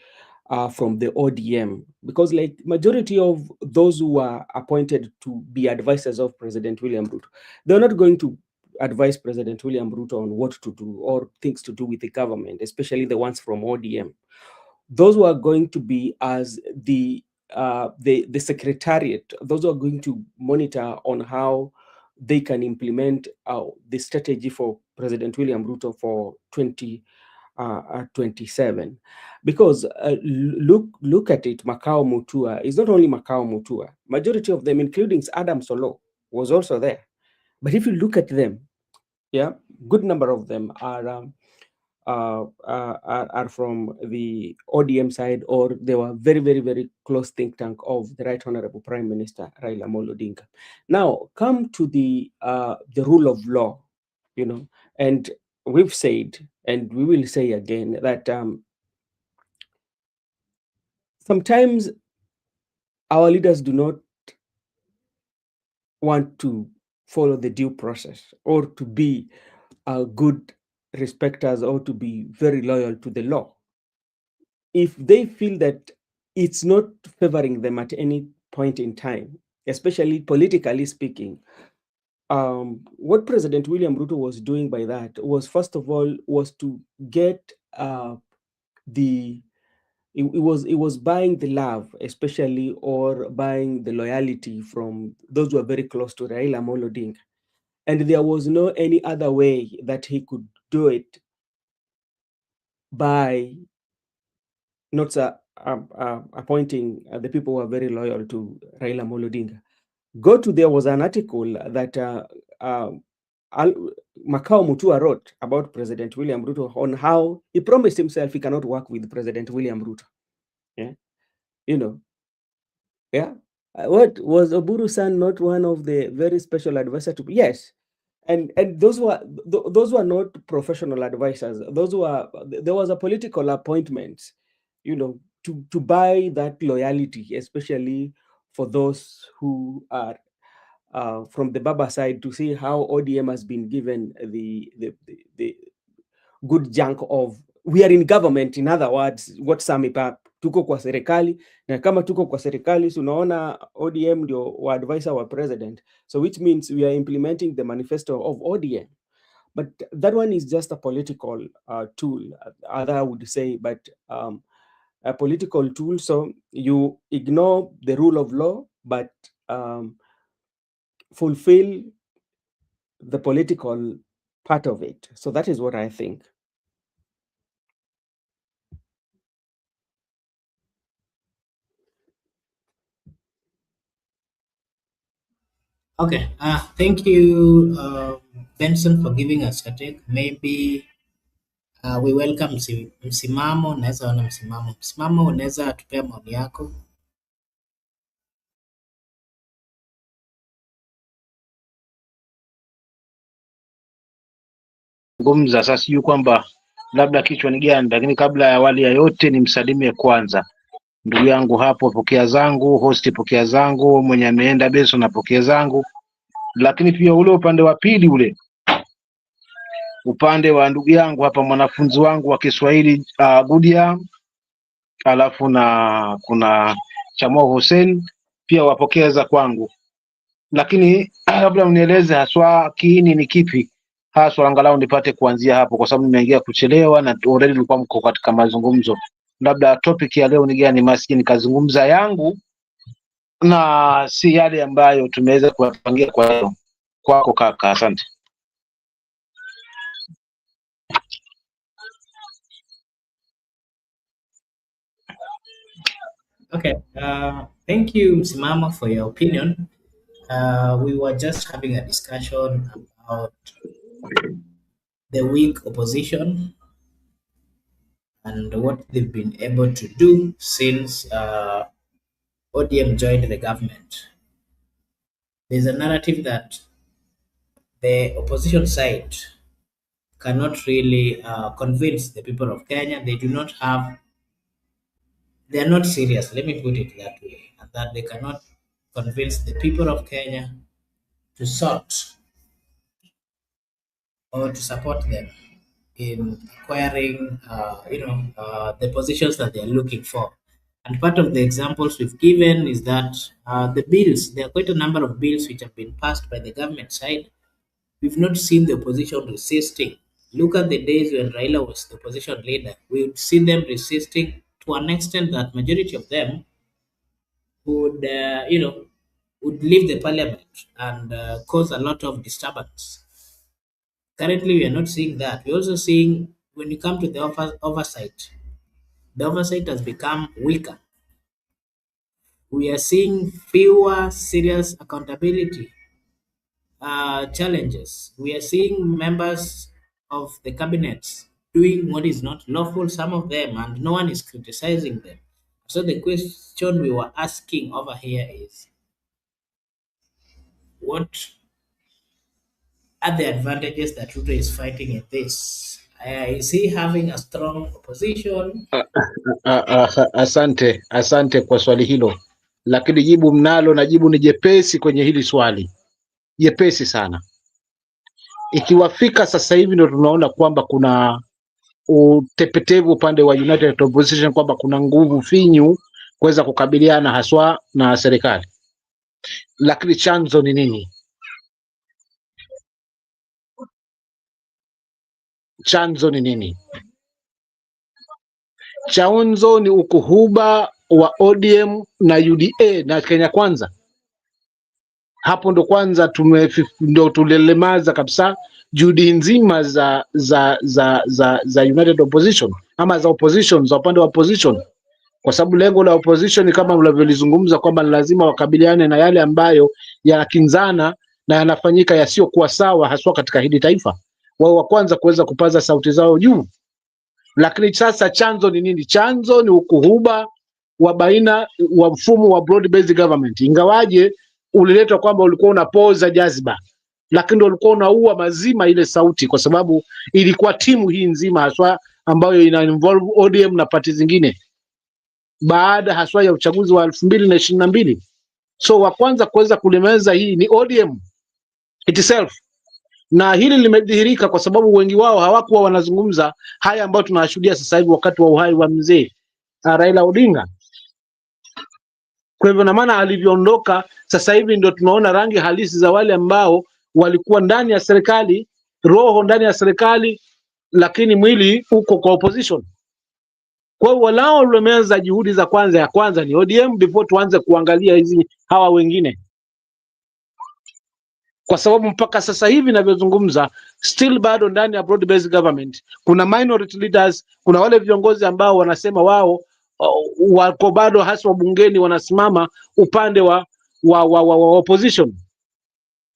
from the ODM, because like majority of those who are appointed to be advisors of President William Ruto, they're not going to advise President William Ruto on what to do or things to do with the government, especially the ones from ODM. Those who are going to be as the secretariat, those who are going to monitor on how they can implement the strategy for President William Ruto for 2027. Because look at it, Makao Mutua is not only Makao Mutua. Majority of them, including Adam Solo, was also there. But if you look at them, yeah, good number of them are from the ODM side, or they were very, very, very close think tank of the Right Honorable Prime Minister Raila Amolo Odinga. Now, come to the rule of law, and we've said, and we will say again, that sometimes our leaders do not want to follow the due process or to be good respecters or to be very loyal to the law. If they feel that it's not favoring them at any point in time, especially politically speaking, what President William Ruto was doing by that was, first of all, was to get it was buying the love, especially, or buying the loyalty from those who are very close to Raila Amolo Odinga. And there was no any other way that he could do it by not appointing the people who are very loyal to Raila Amolo Odinga. There was an article that Makao Mutua wrote about President William Ruto on how he promised himself he cannot work with President William Ruto. Yeah, yeah. What was Oburu-san not one of the very special advisors to? Yes, and those were not professional advisors. There was a political appointment, to buy that loyalty, especially for those who are from the Baba side, to see how ODM has been given the good junk of we are in government. In other words, what sum it up, tuko kwa serikali, na kama tuko kwa serikali, so unaona ODM ndio wa advisor wa president, so which means we are implementing the manifesto of ODM. But that one is just a political tool, other would say, but a political tool. So you ignore the rule of law, but fulfill the political part of it. So that is what I think. Okay, thank you, Benson, for giving us a take. Maybe we welcome msimamo. Unaweza ona msimamo, unaweza tupea maoni yako. Ngumza sasa, sijui kwamba labda kichwa ni gani, lakini kabla ya awali ya yote nimsalimie kwanza ndugu yangu hapo, pokea zangu, hosti pokea zangu, mwenye ameenda Benson na pokea zangu, lakini pia ule upande wa pili, ule upande wa ndugu yangu hapa, mwanafunzi wangu wa Kiswahili Gudia, alafu na kuna Chamo Hussein pia wapokeza kwangu, lakini labda mnieleze haswa kiini ni kipi haswa, angalau nipate kuanzia hapo, kwa sababu nimeingia kuchelewa na already nilikuwa mko katika mazungumzo. Labda topic ya leo ni gani? Maskini kazungumza yangu na si yale ambayo tumeweza kuyapangia kwa leo. Kwako kaka, asante. Okay, thank you, Msimamo, for your opinion. We were just having a discussion about the weak opposition and what they've been able to do since ODM joined the government. There's a narrative that the opposition side cannot really convince the people of Kenya. They are not serious, let me put it that way, and that they cannot convince the people of Kenya to sort or to support them in acquiring, the positions that they are looking for. And part of the examples we've given is that the bills, there are quite a number of bills which have been passed by the government side, We've not seen the opposition resisting. Look at the days when Raila was the opposition leader. We would see them resisting to an extent that majority of them would, would leave the parliament and cause a lot of disturbance. Currently, we are not seeing that. We're also seeing when you come to the oversight, the oversight has become weaker. We are seeing fewer serious accountability challenges. We are seeing members of the cabinets doing what is not lawful, some of them, and no one is criticizing them. So the question we were asking over here is, what are the advantages that Ruto is fighting in this? Is he having a strong opposition? Asante kwa swali hilo, lakini jibu mnalo na jibu ni jepesi kwenye hili swali, jepesi sana. Ikiwafika sasa hivi ndio tunaona kwamba kuna utepetevu upande wa United Opposition, kwamba kuna nguvu finyu kuweza kukabiliana haswa na serikali. Lakini chanzo ni nini? Chanzo ni nini? Chanzo ni ukuhuba wa ODM na UDA na Kenya Kwanza. Hapo ndo kwanza ndo tulelemaza kabisa juhudi nzima za United Opposition ama za opposition, za upande wa opposition, kwa sababu lengo la opposition kama mnavyolizungumza kwamba lazima wakabiliane na yale ambayo yanakinzana na yanafanyika yasiyokuwa sawa haswa katika hili taifa, wao wa kwanza kuweza kupaza sauti zao juu. Lakini sasa chanzo ni nini? Chanzo ni ukuhuba wa baina wa mfumo wa broad based government, ingawaje uliletwa kwamba ulikuwa unapoza jaziba, lakini ulikuwa unaua mazima ile sauti, kwa sababu ilikuwa timu hii nzima haswa ambayo ina involve ODM na parti zingine baada haswa ya uchaguzi wa 2022. So wa kwanza kuweza kulimeza hii ni ODM itself, na hili limedhihirika kwa sababu wengi wao hawakuwa wanazungumza haya ambayo tunashuhudia sasa hivi wakati wa uhai wa mzee Raila Odinga. Kwa hivyo na maana alivyoondoka sasa hivi ndio tunaona rangi halisi za wale ambao walikuwa ndani ya serikali, roho ndani ya serikali, lakini mwili uko kwa opposition. Kwa hiyo walao wameanza juhudi za kwanza ni ODM before tuanze kuangalia hizi hawa wengine, kwa sababu mpaka sasa hivi ninavyozungumza still bado ndani ya broad based government kuna minority leaders, kuna wale viongozi ambao wanasema wao wako bado hasa bungeni wanasimama upande wa opposition.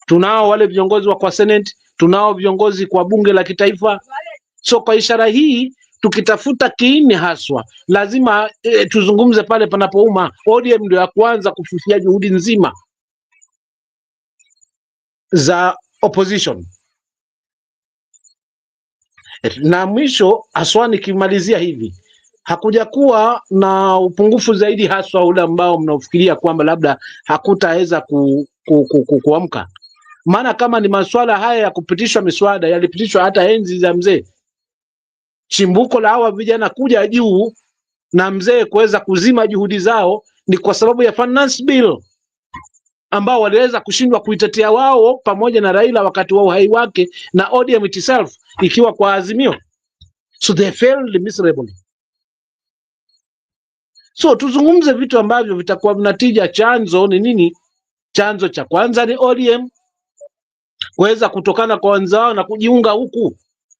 Tunao wale viongozi wa kwa Senate, tunao viongozi kwa bunge la kitaifa. So kwa ishara hii tukitafuta kiini haswa lazima tuzungumze pale panapouma. ODM ndio ya kwanza kufukia juhudi nzima za opposition. Na mwisho haswa nikimalizia hivi, hakuja kuwa na upungufu zaidi haswa ule ambao mnaofikiria kwamba labda hakutaweza kuamka. Maana kama ni masuala haya ya kupitishwa miswada yalipitishwa hata enzi za mzee. Chimbuko la hawa vijana kuja juu na mzee kuweza kuzima juhudi zao ni kwa sababu ya finance bill ambao waliweza kushindwa kuitetea wao pamoja na Raila wakati wa uhai wake na ODM itself ikiwa kwa Azimio. So they failed miserably. So tuzungumze vitu ambavyo vitakuwa vinatija. Chanzo ni nini? Chanzo cha kwanza ni ODM kuweza kutokana kwa wenzao na kujiunga huku,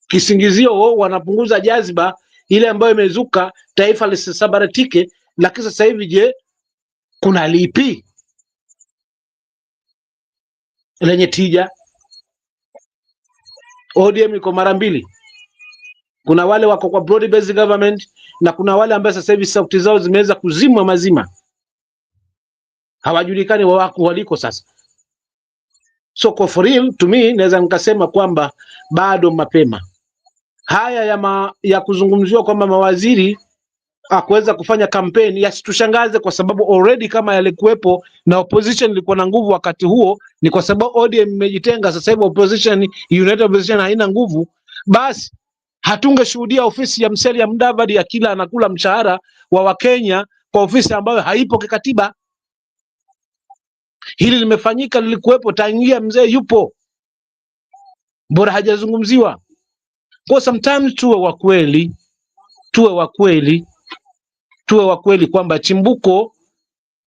kisingizio wanapunguza jaziba ile ambayo imezuka taifa lisisabaratike. Lakini sasa hivi je, kuna lipi lenye tija? ODM iko mara mbili, kuna wale wako kwa broad based government na kuna wale ambao sasa hivi sauti zao zimeweza kuzimwa mazima, hawajulikani wako waliko sasa. So for real to me naweza nikasema kwamba bado mapema haya ya kuzungumziwa kwamba mawaziri kuweza kufanya kampeni yasitushangaze, kwa sababu already kama yalikuwepo na opposition ilikuwa na nguvu wakati huo, ni kwa sababu ODM imejitenga. Sasa hivi opposition, United Opposition haina nguvu, basi hatungeshuhudia ofisi ya Musalia Mudavadi ya kila anakula mshahara wa Wakenya kwa ofisi ambayo haipo kikatiba. Hili limefanyika, lilikuwepo tangia mzee yupo. bora hajazungumziwa. Kwa sometimes tuwe wa kweli kwamba chimbuko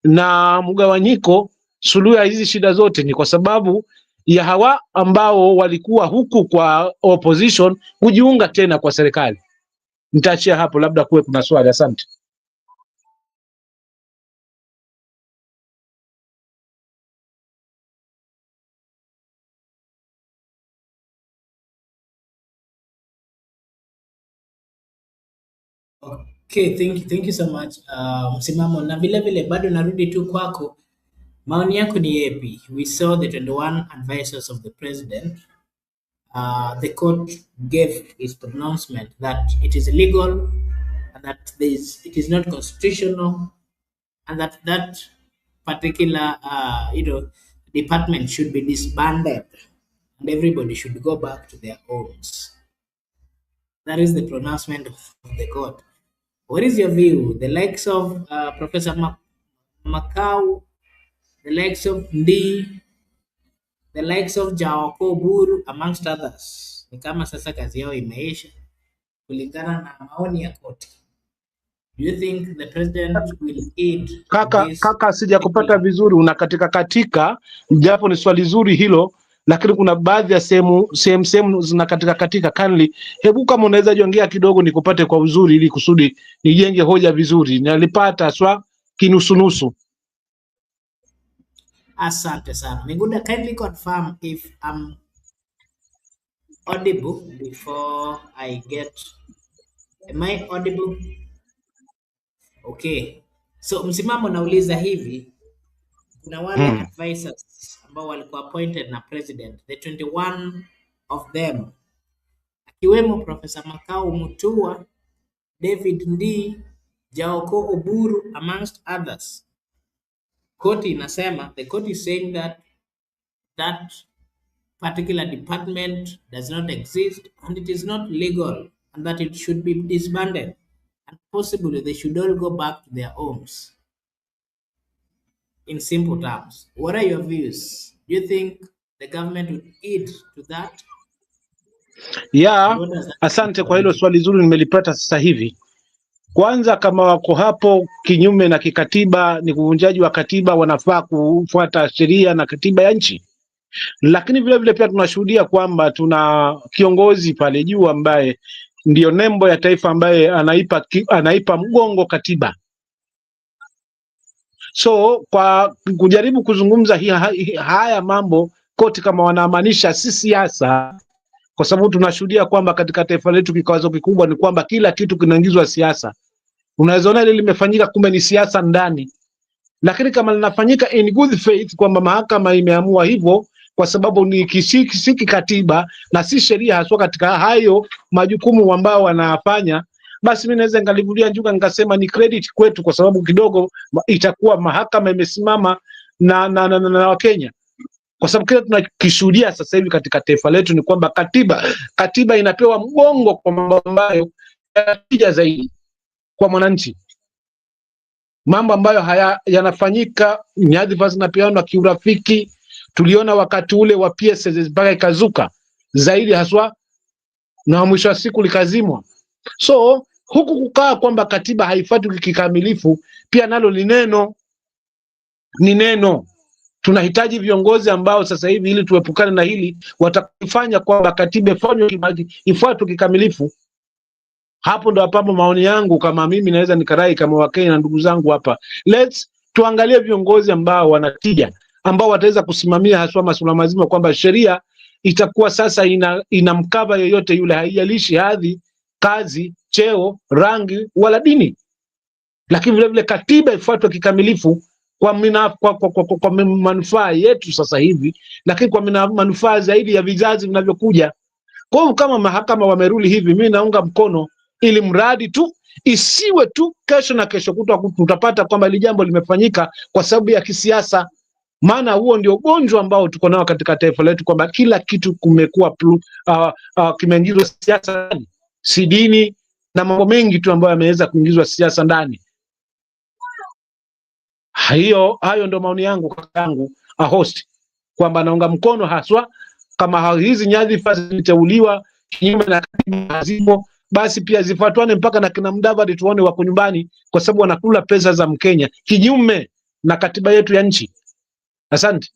na mgawanyiko, suluhu ya hizi shida zote ni kwa sababu ya hawa ambao walikuwa huku kwa opposition kujiunga tena kwa serikali. Nitaachia hapo, labda kuwe kuna swali. Asante. Okay, thank you so much. Msimamo na vile vile bado narudi tu kwako. Maoni yako ni yepi? We saw the 21 advisors of the president. The court gave its pronouncement that it is illegal and that it is not constitutional and that particular department should be disbanded and everybody should go back to their homes. That is the pronouncement of the court. What is your view? The likes of Professor Makau, the likes of Ndi, the likes of Jaoko Buru, amongst others, ni kama sasa kazi yao imeisha kulingana na maoni ya koti. Do you think the president will aid Kaka, sija kupata vizuri, unakatika katika, japo ni swali zuri hilo, lakini kuna baadhi ya sehemu zinakatika katika. Kindly, hebu kama unaweza jongea kidogo nikupate kwa uzuri, ili kusudi nijenge hoja vizuri. Nalipata swa kinusunusu. Asante sana. Miguda, kindly confirm if I'm audible before I get. Am I audible? Okay. So msimamo nauliza hivi, kuna wale advisors ambao walikuwa appointed na president, the 21 of them, akiwemo Professor Makau Mutua, David Ndi, Jaoko Oburu, amongst others. Koti inasema, the court is saying that that particular department does not exist and it is not legal and that it should be disbanded and possibly they should all go back to their homes. In simple terms, what are your views? Do you think the government would aid to that? Yeah, asante kwa hilo swali zuri, nimelipata sasa hivi. Kwanza, kama wako hapo kinyume na kikatiba, ni kuvunjaji wa katiba, wanafaa kufuata sheria na katiba ya nchi. Lakini vile vile pia tunashuhudia kwamba tuna kiongozi pale juu ambaye ndio nembo ya taifa, ambaye anaipa mgongo katiba. So kwa kujaribu kuzungumza haya mambo koti kama wanaamanisha si siasa, kwa sababu tunashuhudia kwamba katika taifa letu kikwazo kikubwa ni kwamba kila kitu kinaingizwa siasa. Unaweza ona ile limefanyika, kumbe ni siasa ndani. Lakini kama linafanyika in good faith, kwamba mahakama imeamua hivyo kwa sababu ni si katiba na si sheria haswa katika hayo majukumu ambao wanafanya, basi mimi naweza ngalivulia njuga nikasema ni credit kwetu, kwa sababu kidogo itakuwa mahakama imesimama na Wakenya. Kwa sababu kile tunakishuhudia sasa hivi katika taifa letu ni kwamba katiba inapewa mgongo kwa mambo ambayo yanatija zaidi kwa mwananchi, mambo ambayo yanafanyika, nyadhifa zinapeanwa kiurafiki. Tuliona wakati ule wa PSS mpaka ikazuka zaidi haswa, na mwisho wa siku likazimwa. So huku kukaa kwamba katiba haifuatwi kikamilifu, pia nalo ni neno. Tunahitaji viongozi ambao sasa hivi, ili tuepukane na hili, watakufanya kwamba katiba ifuatwe kikamilifu. Hapo ndo hapo maoni yangu, kama mimi naweza nikarai kama Wakenya na ndugu zangu hapa, tuangalie viongozi ambao wanatija, ambao wataweza kusimamia haswa masuala mazima, kwamba sheria itakuwa sasa ina mkava yoyote yule, haijalishi hadhi, kazi, cheo, rangi wala dini. Lakini vile vile katiba ifuatwe kikamilifu kwa manufaa yetu sasa hivi, lakini kwa manufaa zaidi ya vizazi vinavyokuja. Kwa hiyo kama mahakama wameruli hivi, mimi naunga mkono, ili mradi tu isiwe tu kesho na kesho kutwa tutapata kwamba ile jambo limefanyika kwa sababu ya kisiasa. Maana huo ndio ugonjwa ambao tuko nao katika taifa letu, kwamba kila kitu kumekuwa kimeingizwa siasa ndani, si dini na mambo mengi tu ambayo yameweza kuingizwa siasa ndani. Hayo ndio maoni yangu, kakangu host, kwamba naunga mkono haswa kama hizi nyadhifa ziliteuliwa kinyume na katiba hazimo, basi pia zifuatwane mpaka na kina Mudavadi tuone wako nyumbani, kwa sababu wanakula pesa za Mkenya kinyume na katiba yetu ya nchi. Asante.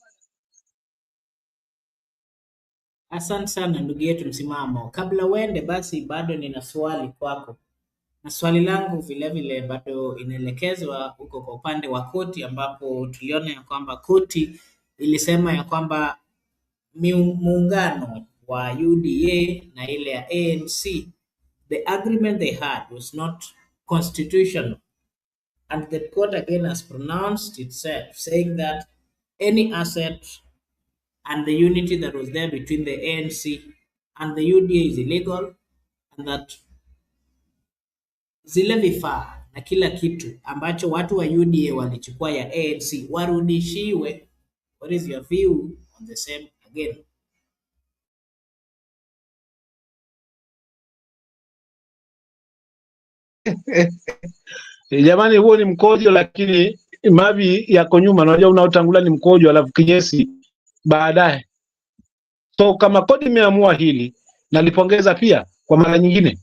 Asante sana ndugu yetu Msimamo. Kabla uende, basi bado nina swali kwako, na swali langu vilevile bado inaelekezwa huko kwa upande wa koti, ambapo tuliona ya kwamba koti ilisema ya kwamba muungano wa UDA na ile ya ANC, the agreement they had was not constitutional, and the court again has pronounced itself saying that any asset and the unity that was there between the ANC and the UDA is illegal, and that zile vifaa na kila kitu ambacho watu wa UDA walichukua ya ANC warudishiwe. What is your view on the same again? Jamani, huo ni mkojo, lakini mavi yako nyuma. Unajua, unaotangulia ni mkojo, alafu kinyesi baadaye. So kama kodi imeamua hili, nalipongeza pia kwa mara nyingine.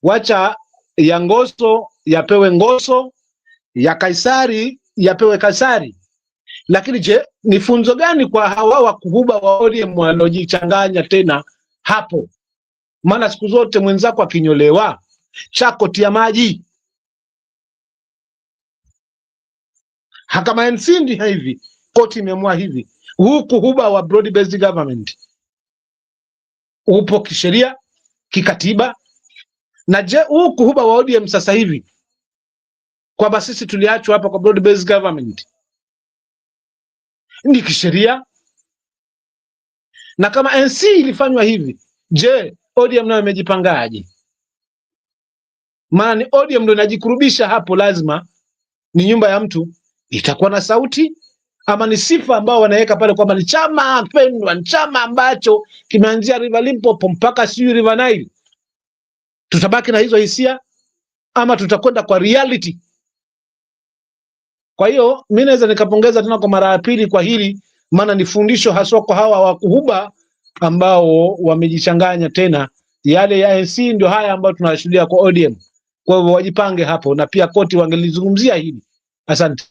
Wacha ya Ngoso yapewe Ngoso, ya Kaisari yapewe Kaisari. Lakini je, ni funzo gani kwa hawa wakubwa wa ODM wanaojichanganya tena hapo? Maana siku zote mwenzako akinyolewa chako tia maji. Kama NC ndio hivi, koti imeamua hivi. Huku huba wa broad based government upo kisheria, kikatiba. Na je, huku huba wa ODM sasa hivi kwamba sisi tuliachwa hapa kwa broad based government ni kisheria? Na kama NC ilifanywa hivi, je, ODM nayo imejipangaje? Maana ni ODM ndio inajikurubisha hapo, lazima ni nyumba ya mtu itakuwa na sauti, ama ni sifa ambao wanaweka pale kwamba ni chama pendwa, ni chama ambacho kimeanzia River Limpopo mpaka siyo River Nile. Tutabaki na hizo hisia ama tutakwenda kwa reality? Kwa hiyo mimi naweza nikapongeza tena kwa mara ya pili kwa hili, maana ni fundisho haswa kwa hawa wakuhuba ambao wamejichanganya tena. Yale ya ANC ndio haya ambayo tunashuhudia kwa ODM. Kwa hivyo wajipange hapo, na pia koti wangelizungumzia hili. Asante.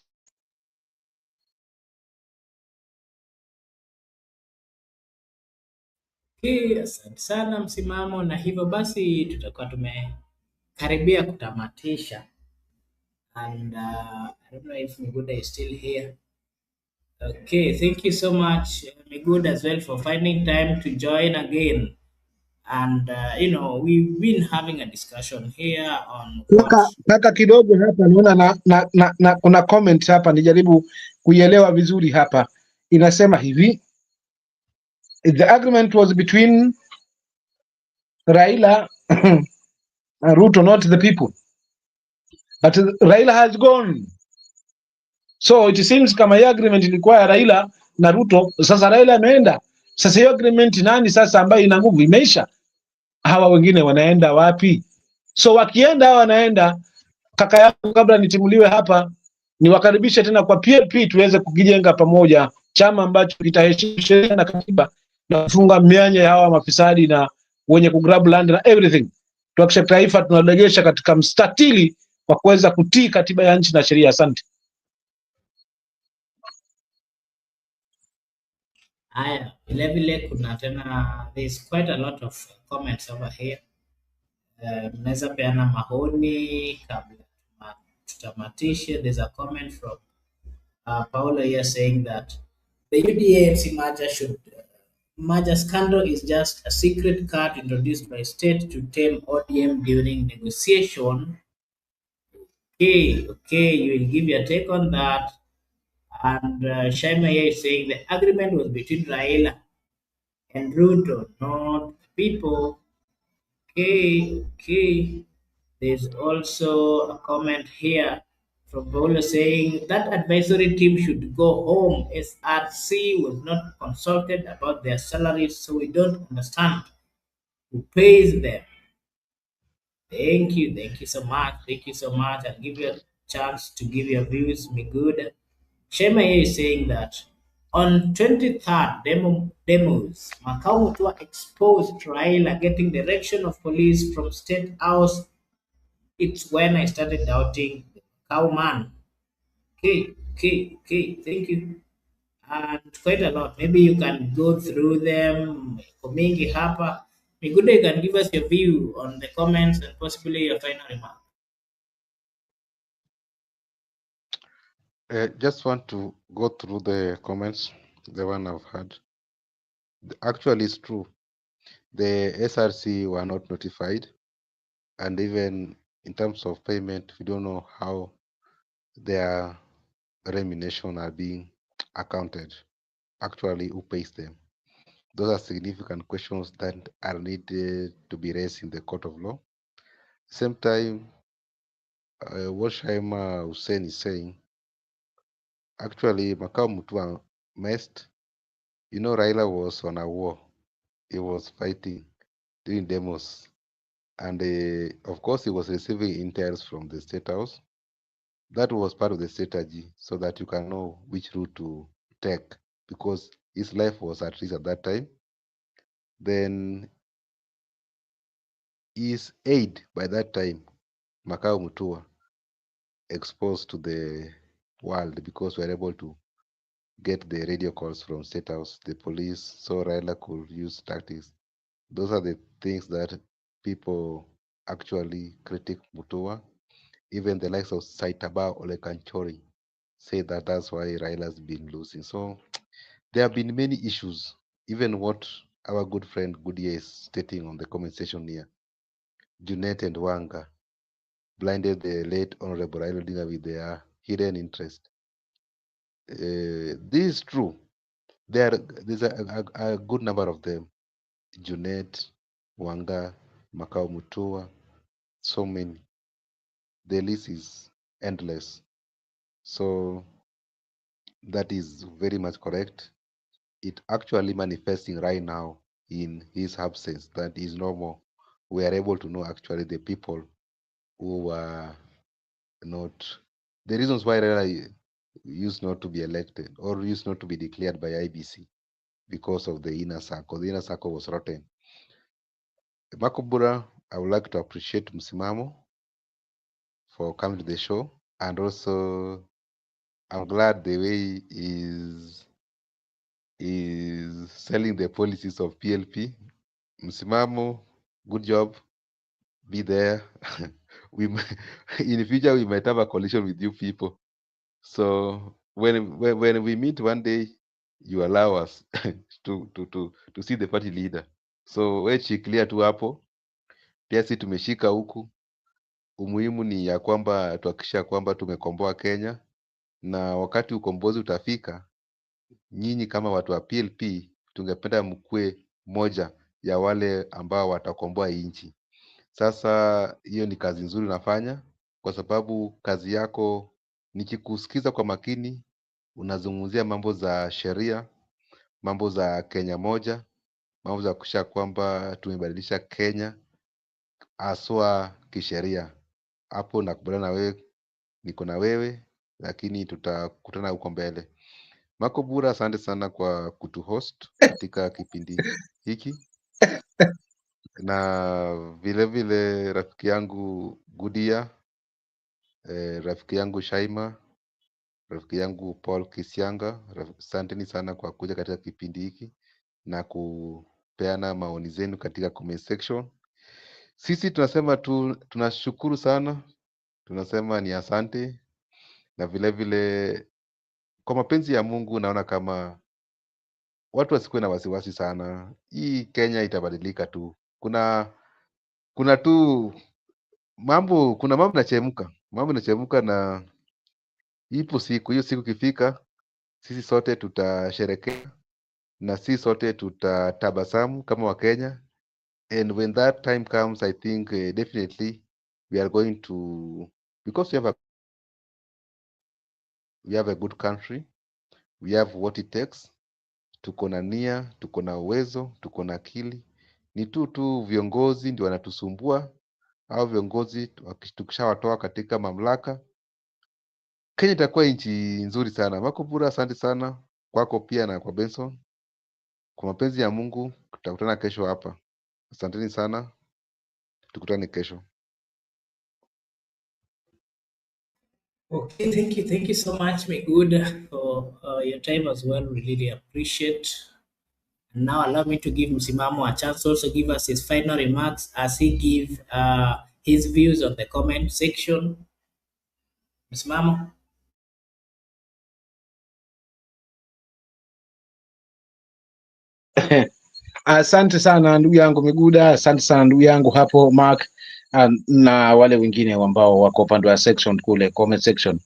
Asante sana Msimamo, na hivyo basi tutakuwa tumekaribia kutamatisha, and I don't know if Miguda is still here. Okay, thank you so much Miguda as well for finding time to join again, and we've been having a discussion here on what Kaka kidogo hapa naona na kuna comment hapa, nijaribu kuielewa vizuri hapa. Inasema hivi: the agreement was between Raila and Ruto, not the people, but Raila has gone, so it seems kama hiyo agreement ilikuwa ya Raila na Ruto. Sasa Raila ameenda, sasa hiyo agreement nani sasa ambayo ina nguvu? Imeisha. Hawa wengine wanaenda wapi? So wakienda hawa wanaenda, kaka yangu, kabla nitimuliwe hapa, niwakaribishe tena kwa PLP tuweze kukijenga pamoja chama ambacho kitaheshimu sheria na katiba na kufunga mianya ya hawa mafisadi na wenye kugrab land na everything. Tuhakikishe taifa tunalegesha katika mstatili wa kuweza kutii katiba ya nchi na sheria. Asante. haya vilevile kuna tena, there's quite a lot of comments over here. Mnaweza peana maoni kabla tutamatishe. There's a comment from Paulo here saying that the UDA-ANC merger scandal is just a secret card introduced by state to tame ODM during negotiation. Okay, you will give your take on that. And Shaima here is saying the agreement was between Raila and Ruto, not people. Okay. There's also a comment here from Paula saying that advisory team should go home. SRC was not consulted about their salaries, so we don't understand who pays them. Thank you so much. I'll give you a chance to give your views, me good. Shema here is saying that On 23rd demos, Makau Mutua exposed Raila getting direction of police from State House. It's when I started doubting the cow man. Okay, thank you. And quite a lot. Maybe you can go through them. Komingi hapa. Migudo, you can give us your view on the comments and possibly your final remark. Just want to go through the comments, the one I've had. Actually, it's true. The SRC were not notified, and even in terms of payment, we don't know how their remuneration are being accounted. Actually, who pays them? Those are significant questions that are needed to be raised in the court of law. Same time, what Shaima Hussein is saying, actually, Makau Mutua missed. Raila was on a war. He was fighting, doing demos. And of course, he was receiving intel from the State House. That was part of the strategy so that you can know which route to take because his life was at risk at that time. Then his aide by that time, Makau Mutua, exposed to the world because we were able to get the radio calls from State House, the police, so Raila could use tactics. Those are the things that people actually critique Mutua. Even the likes of Saitaba Olekanchori say that that's why Raila's been losing. So there have been many issues, even what our good friend Goodyear is stating on the comment section here. Junet and Wanga blinded the late Honorable Raila Odinga with their hidden interest. This is true. There's a good number of them. Junet, Wanga, Makau Mutua, so many. The list is endless. So that is very much correct. It actually manifesting right now in his absence that is normal. We are able to know actually the people who were not the reasons why Raila used not to be elected or used not to be declared by IBC because of the inner circle. The inner circle was rotten. Makubura, I would like to appreciate Msimamo for coming to the show, and also I'm glad the way is selling the policies of PLP. Msimamo, good job. Be there. In the future we might have a coalition with you people. So when we meet one day, you allow us to see the party leader. So we shikilia tu hapo, pia si tumeshika huku. Umuhimu ni ya kwamba tuhakikisha kwamba tumekomboa Kenya, na wakati ukombozi utafika, nyinyi kama watu wa PLP tungependa mkue moja ya wale ambao watakomboa nchi. Sasa hiyo ni kazi nzuri unafanya, kwa sababu kazi yako nikikusikiza kwa makini, unazungumzia mambo za sheria, mambo za Kenya moja, mambo za kuhakikisha kwamba tumebadilisha Kenya haswa kisheria. Hapo nakubaliana na wewe, niko na wewe, lakini tutakutana huko mbele. Makobura, asante sana kwa kutuhost katika kipindi hiki, na vile vile rafiki yangu Gudia, rafiki yangu Shaima, rafiki yangu Paul Kisianga, asanteni sana kwa kuja katika kipindi hiki na kupeana maoni zenu katika comment section. Sisi tunasema tu tunashukuru sana, tunasema ni asante, na vile vile kwa mapenzi ya Mungu naona kama watu wasikuwe na wasiwasi sana. Hii Kenya itabadilika tu. Kuna tu mambo, kuna mambo inachemka, na ipo siku, hiyo siku ikifika, sisi sote tutasherekea na sisi sote tutatabasamu kama Wakenya. And when that time comes, I think definitely we are going to, because we have a good country, we have what it takes. Tuko na nia, tuko na uwezo, tuko na akili. Ni tu viongozi ndio wanatusumbua. Au viongozi tukishawatoa katika mamlaka, Kenya itakuwa nchi nzuri sana. Makubura, asante sana. kwako pia na kwa Benson. Kwa mapenzi ya Mungu tutakutana kesho hapa. Asanteni sana, tukutane kesho. Okay, thank you so much, my good, for your time as well. We really appreciate. And now allow me to give Msimamo a chance to also give us his final remarks as he give his views on the comment section. Msimamo. Asante sana ndugu yangu Miguda, asante sana ndugu yangu hapo Mark, na wale wengine ambao wako upande wa section kule comment section.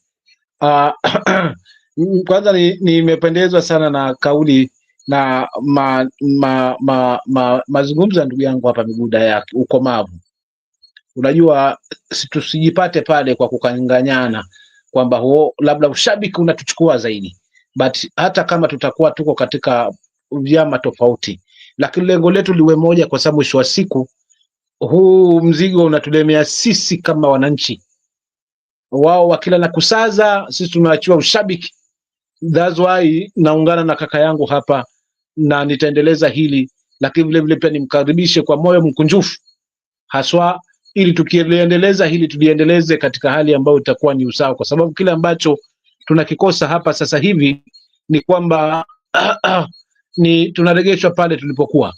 Kwanza nimependezwa sana na kauli na mazungumzo ya ndugu yangu hapa Miguda ya ukomavu. Unajua, tusijipate pale kwa kukanganyana kwamba labda ushabiki unatuchukua zaidi, but hata kama tutakuwa tuko katika vyama tofauti, lakini lengo letu liwe moja, kwa sababu mwisho wa siku huu mzigo unatulemea sisi kama wananchi. Wao wakila na kusaza, sisi tumeachiwa ushabiki. That's why naungana na kaka yangu hapa na nitaendeleza hili, lakini vile vile pia nimkaribishe kwa moyo mkunjufu haswa, ili tukiendeleza hili tuliendeleze katika hali ambayo itakuwa ni usawa, kwa sababu kile ambacho tunakikosa hapa sasa hivi ni kwamba ni tunaregeshwa pale tulipokuwa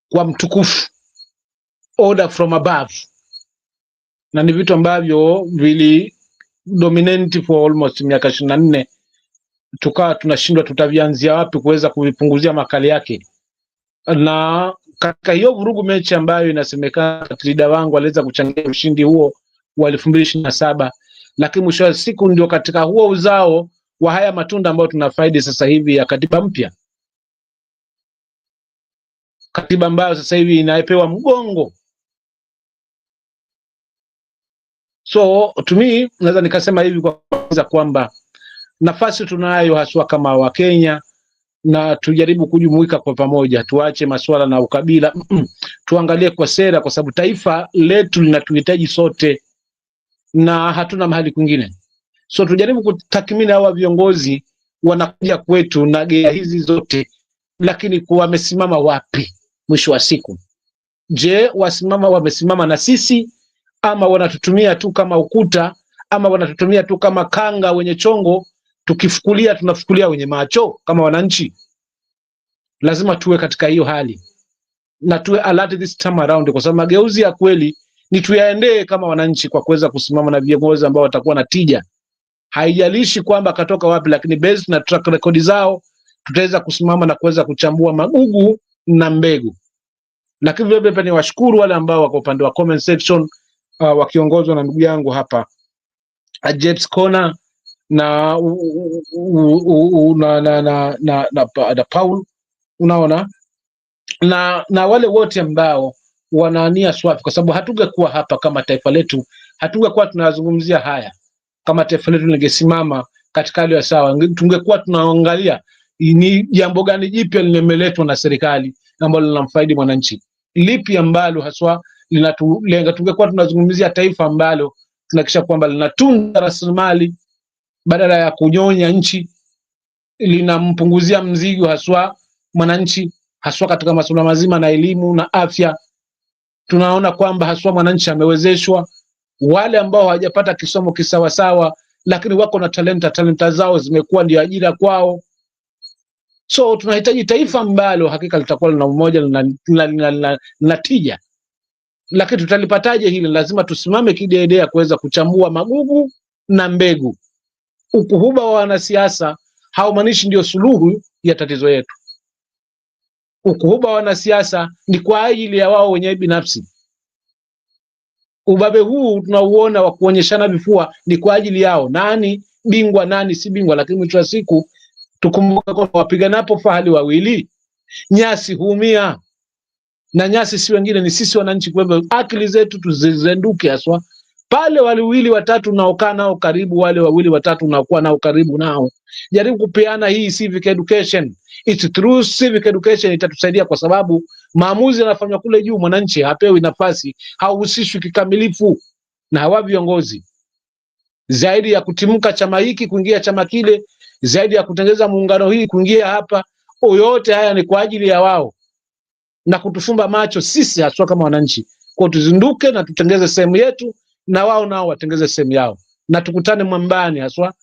kwa mtukufu, order from above, na ni vitu ambavyo vili dominate for almost miaka 24, tukawa tunashindwa tutavianzia wapi kuweza kuvipunguzia makali yake. Na katika hiyo vurugu mechi ambayo inasemekana leader wangu aliweza kuchangia ushindi huo wa 2027, lakini mwisho wa siku ndio katika huo uzao wa haya matunda ambayo tunafaidi sasa hivi ya katiba mpya, katiba ambayo sasa hivi inapewa mgongo. So to me naweza nikasema hivi kwa kwanza kwamba nafasi tunayo haswa kama Wakenya, na tujaribu kujumuika kwa pamoja, tuache masuala na ukabila, tuangalie kwa sera, kwa sababu taifa letu linatuhitaji sote na hatuna mahali kwingine. So tujaribu kutathmini hawa viongozi wanakuja kwetu na gea hizi zote, lakini wamesimama wapi mwisho wa siku? Je, wamesimama na sisi, ama wanatutumia tu kama ukuta, ama wanatutumia tu kama kanga wenye chongo, tunafukulia wenye macho? Kama wananchi lazima tuwe katika hiyo hali na tuwe alert this time around, kwa sababu mageuzi ya kweli ni tuyaendee kama wananchi kwa kuweza kusimama na viongozi ambao watakuwa na tija. Haijalishi kwamba katoka wapi, lakini based na track record zao tutaweza kusimama na kuweza kuchambua magugu na mbegu. Lakini vile vile ni washukuru wale ambao wako upande wa comment section, wakiongozwa na ndugu yangu hapa Jets Corner na Paul, unaona, na wale wote ambao wanaania swafi, kwa sababu hatungekuwa hapa kama taifa letu, hatungekuwa tunazungumzia haya kama taifa letu lingesimama katika hali ya sawa. Tungekuwa tunaangalia ni jambo gani jipya limeletwa na serikali ambalo linamfaidi mwananchi, lipi ambalo haswa linatulenga. Tungekuwa tunazungumzia taifa ambalo tunakisha kwamba linatunda rasilimali badala ya kunyonya nchi, linampunguzia mzigo haswa mwananchi, haswa katika masuala mazima na elimu na afya. Tunaona kwamba haswa mwananchi amewezeshwa. Wale ambao hawajapata kisomo kisawasawa, lakini wako na talenta zao zimekuwa ndio ajira kwao. So tunahitaji taifa ambalo hakika litakuwa na umoja na tija. Lakini tutalipataje hili? Lazima tusimame kidedea kuweza kuchambua magugu na mbegu. Ukuhuba wa wanasiasa haumaanishi ndio suluhu ya tatizo yetu. Ukuhuba wa wanasiasa ni kwa ajili ya wao wenyewe binafsi. Ubabe huu tunauona wa kuonyeshana vifua ni kwa ajili yao, nani bingwa nani si bingwa. Lakini mwisho wa siku tukumbuke kwamba wapiganapo fahali wawili nyasi huumia, na nyasi si wengine ni sisi wananchi. Kwa hivyo akili zetu tuzizenduke haswa pale wawili watatu naokaa nao karibu, wale wawili watatu naokuwa nao karibu nao, jaribu kupeana hii civic education. It's through civic education itatusaidia, kwa sababu maamuzi yanafanywa kule juu, mwananchi hapewi nafasi, hauhusishwi kikamilifu na hawa viongozi. zaidi ya kutimka chama hiki kuingia chama kile, zaidi ya kutengeneza muungano hii kuingia hapa. Yote haya ni kwa ajili ya wao na kutufumba macho sisi haswa kama wananchi, kwa tuzinduke na tutengeze sehemu yetu na wao nao watengeze sehemu yao, na tukutane mwambani haswa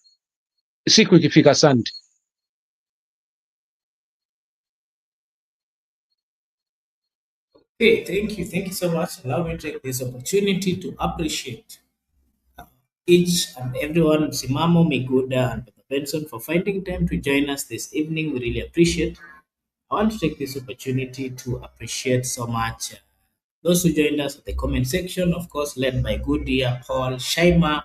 siku ikifika. Asante. Okay, thank you so much. Allow me to take this opportunity to appreciate each and everyone, Simamo, Miguda, and Dr. Benson, for finding time to join us this evening. We really appreciate. I want to take this opportunity to appreciate so much those who joined us at the comment section, of course, led by Goodia, Paul, Shaima.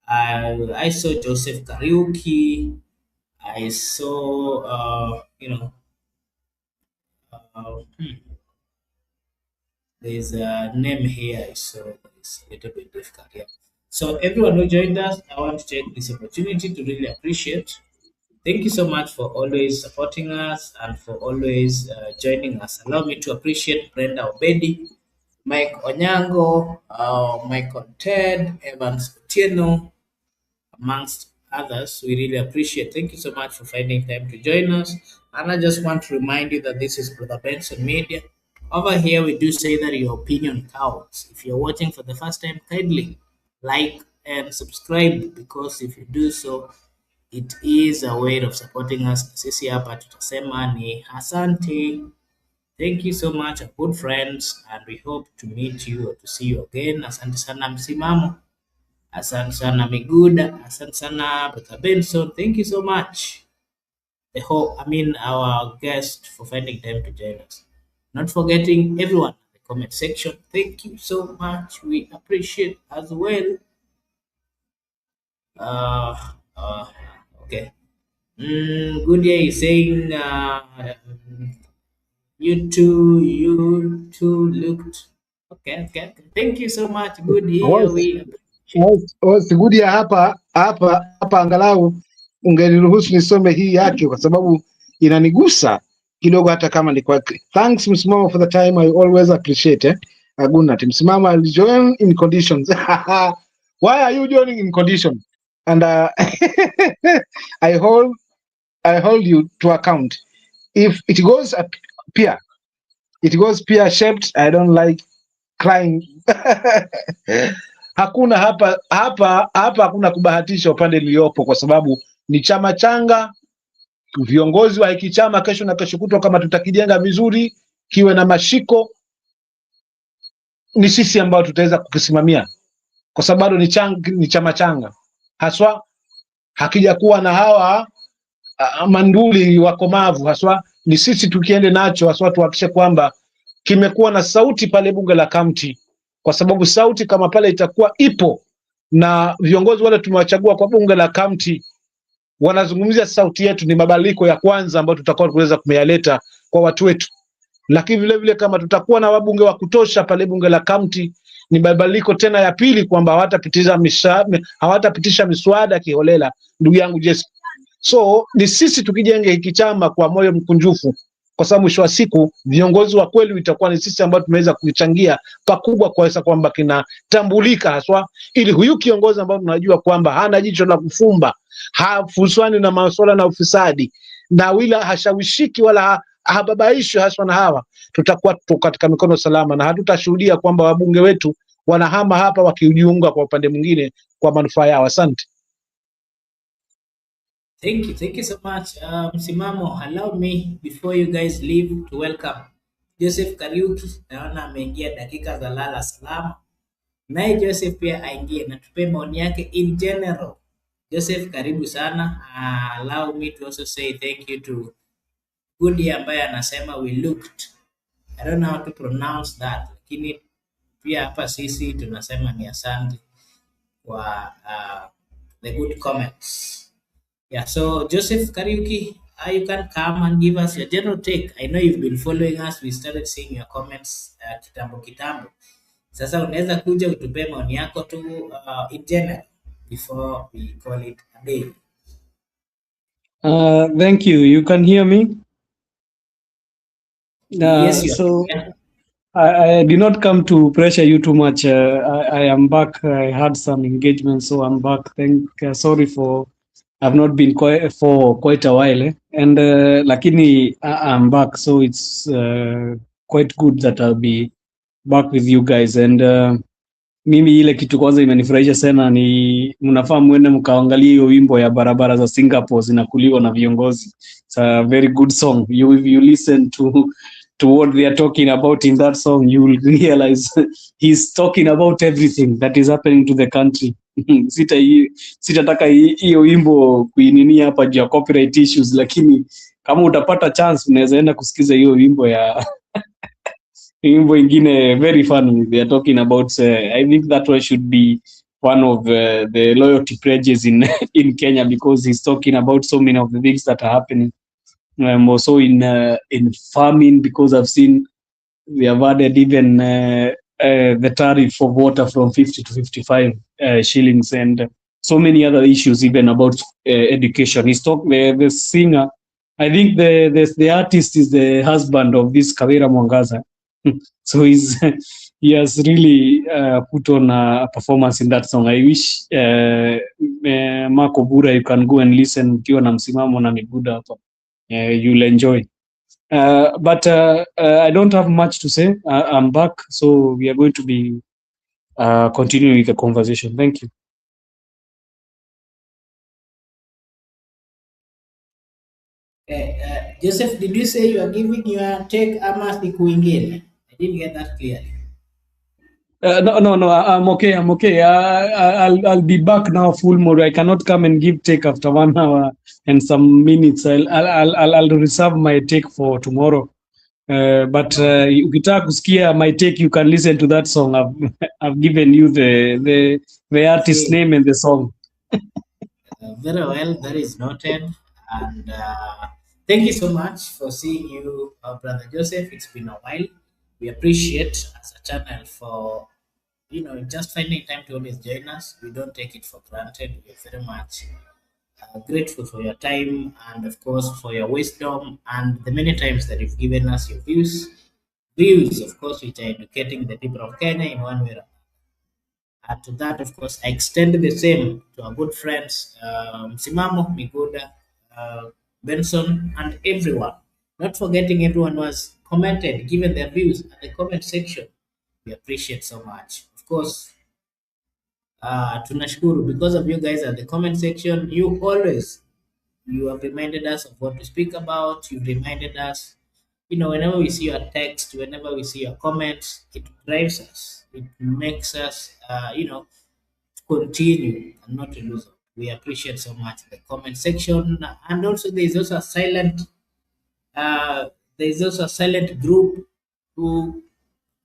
I saw Joseph Kariuki. I saw, uh, there's a name here, so it's a little bit difficult. Yeah. So everyone who joined us, I want to take this opportunity to really appreciate. Thank you so much for always supporting us and for always joining us. Allow me to appreciate Brenda Obedi, Mike Onyango, Michael Ted, Evans Otieno, amongst others. We really appreciate. Thank you so much for finding time to join us. And I just want to remind you that this is Brother Benson Media. Over here, we do say that your opinion counts. If you're watching for the first time, kindly like and subscribe, because if you do so, it is a way of supporting us. Sisi hapa tutasema ni asante. Thank you so much, good friends, and we hope to meet you or to see you again. Asante sana Msimamo. Asante sana Miguda. Asante sana Brother Benson. Thank you so much. Our guest for finding time to join us. Not forgetting everyone in the comment section. Thank you so much. We appreciate as well. Uh, uh, okay. Good day is saying you two looked okay. Thank you so much. Good year. We appreciate. Gudia hapa angalau ungeniruhusu nisome hii yake kwa sababu inanigusa kidogo, hata kama ni kwa. Thanks Msimamo for the time, I always appreciate Aguna Msimamo, I'll join in conditions. Why are you joining in condition? And I hold you to account. If it goes up peer, it goes peer shaped. I don't like crying. Hakuna hapa hakuna kubahatisha upande niliopo, kwa sababu ni chama changa. Viongozi wa hiki chama kesho na kesho kutwa, kama tutakijenga vizuri, kiwe na mashiko, ni sisi ambao tutaweza kukisimamia, kwa sababu ni chama changa haswa. Hakija kuwa na hawa manduli wakomavu haswa, ni sisi tukiende nacho haswa, tuhakikishe kwamba kimekuwa na sauti pale bunge la kaunti, kwa sababu sauti kama pale itakuwa ipo na viongozi wale tumewachagua kwa bunge la kaunti wanazungumzia sauti yetu, ni mabadiliko ya kwanza ambayo tutakuwa kuweza kumeyaleta kwa watu wetu. Lakini vile vile kama tutakuwa na wabunge wa kutosha pale bunge la kaunti, ni mabadiliko tena ya pili, kwamba hawatapitisha miswada kiholela, ndugu yangu Jesse. So ni sisi tukijenge hiki chama kwa moyo mkunjufu, kwa sababu mwisho wa siku viongozi wa kweli itakuwa ni sisi ambao tumeweza kuchangia pakubwa kuweza kwamba kinatambulika haswa, ili huyu kiongozi ambao tunajua kwamba hana jicho la kufumba, hafuswani na masuala na ufisadi, na wala hashawishiki wala hababaishwi haswa na hawa, tutakuwa katika mikono salama na hatutashuhudia kwamba wabunge wetu wanahama hapa wakijiunga kwa upande mwingine kwa manufaa yao. Asante. Thank you so much. Msimamo, allow me before you guys leave to welcome Joseph Kariuki. Naona ameingia dakika za lala salama. Naye Joseph pia aingie na tupe maoni yake in general. Joseph, karibu sana. Allow me to also say thank you to Goody ambaye anasema we looked. I don't know how to pronounce that, lakini pia hapa sisi tunasema ni asante kwa the good comments. Yeah, so Joseph Kariuki, you can come and give us your general take. I know you've been following us. We started seeing your comments kitambo. Sasa unaweza kuja utupe maoni yako tu in general before we call it a day. Thank you. You can hear me? Yes, you So are. I did not come to pressure you too much. I am back. I had some engagements, so I'm back. Sorry for I've not been for quite a while, and lakini I'm back, so it's quite good that I'll be back with you guys. And mimi ile kitu kwanza imenifurahisha sana ni mnafaa mwende mkaangalia hiyo wimbo ya barabara za Singapore zinakuliwa na viongozi. It's a very good song. You listen to what they are talking about in that song, you will realize he's talking about everything that is happening to the country. Sitataka hiyo wimbo kuinini hapa juu ya copyright issues, lakini kama utapata chance unaweza enda kusikiza hiyo wimbo ya wimbo ingine very funny. They are talking about I think that one should be one of the loyalty pledges in Kenya, because he's talking about so many of the things that are happening. Also in farming, because I've seen we have added even the tariff of water from 50 to 55 shillings, and so many other issues, even about education. He's the singer. I think the artist is the husband of this Kawira Mwangaza. So he has really put on a performance in that song. I wish Marco Bura, you can go and listen ukiwa na msimamo na miguda hapa. You'll enjoy. But I don't have much to say. I'm back, so we are going to be continuing with the conversation. Thank you. Joseph, did you say you are giving your take ama siku ingine? I didn't get that clearly. No, I'm okay. I'll be back now full mode. I cannot come and give take after 1 hour and some minutes. I'll reserve my take for tomorrow. But ukitaka kusikia my take, you can listen to that song. I've given you the artist name and the song. Very well, that is noted. And thank you so much for seeing you, Brother Joseph. It's been a while. We appreciate as a channel for just finding time to always join us. We don't take it for granted. We're very much grateful for your time and, of course, for your wisdom and the many times that you've given us your views. Views, of course, which are educating the people of Kenya in one way or another. Add to that, of course, I extend the same to our good friends, Simamo, Miguda, Benson, and everyone. Not forgetting everyone who has commented, given their views at the comment section. We appreciate so much. Of course, tunashukuru because of you guys at the comment section. You have reminded us of what to speak about. You've reminded us, whenever we see your text, whenever we see your comments, it drives us. It makes us, continue and not to lose hope. We appreciate so much the comment section, and also there's also a silent group who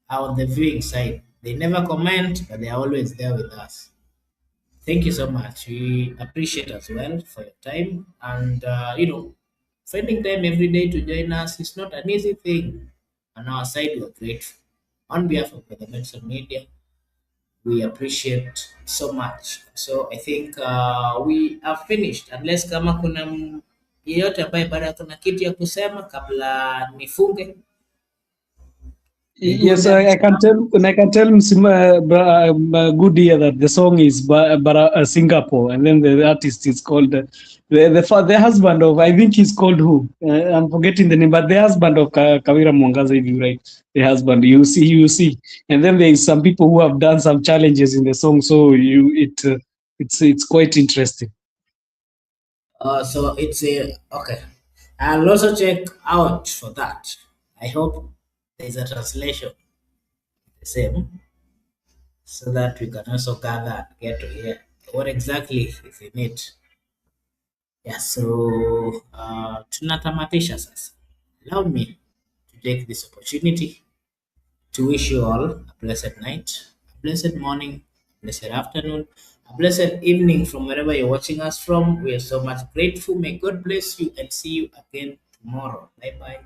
are on the viewing side. They never comment, but they are always there with us. Thank you so much. We appreciate as well for your time, and finding time every day to join us is not an easy thing. On our side, we're grateful. On behalf of the Benson Media, we appreciate so much. So I think we are finished, unless kama kuna yeyote ambaye bado kuna kitu ya kusema kabla nifunge. Yes, I can tell. And I can tell good ear that the song is Singapore, and then the artist is called the husband of, I think he's called who? I'm forgetting the name, but the husband of Kawira Mwangaza, if you write the husband, you see. And then there is some people who have done some challenges in the song, so it's quite interesting. So it's okay. I'll also check out for that. I hope there's a translation the same, so that we can also gather and get to hear what exactly is in it. Yeah, so tunatamatisha sasa. Allow me to take this opportunity to wish you all a blessed night, a blessed morning, a blessed afternoon, a blessed evening from wherever you're watching us from. We are so much grateful. May God bless you and see you again tomorrow. Bye bye.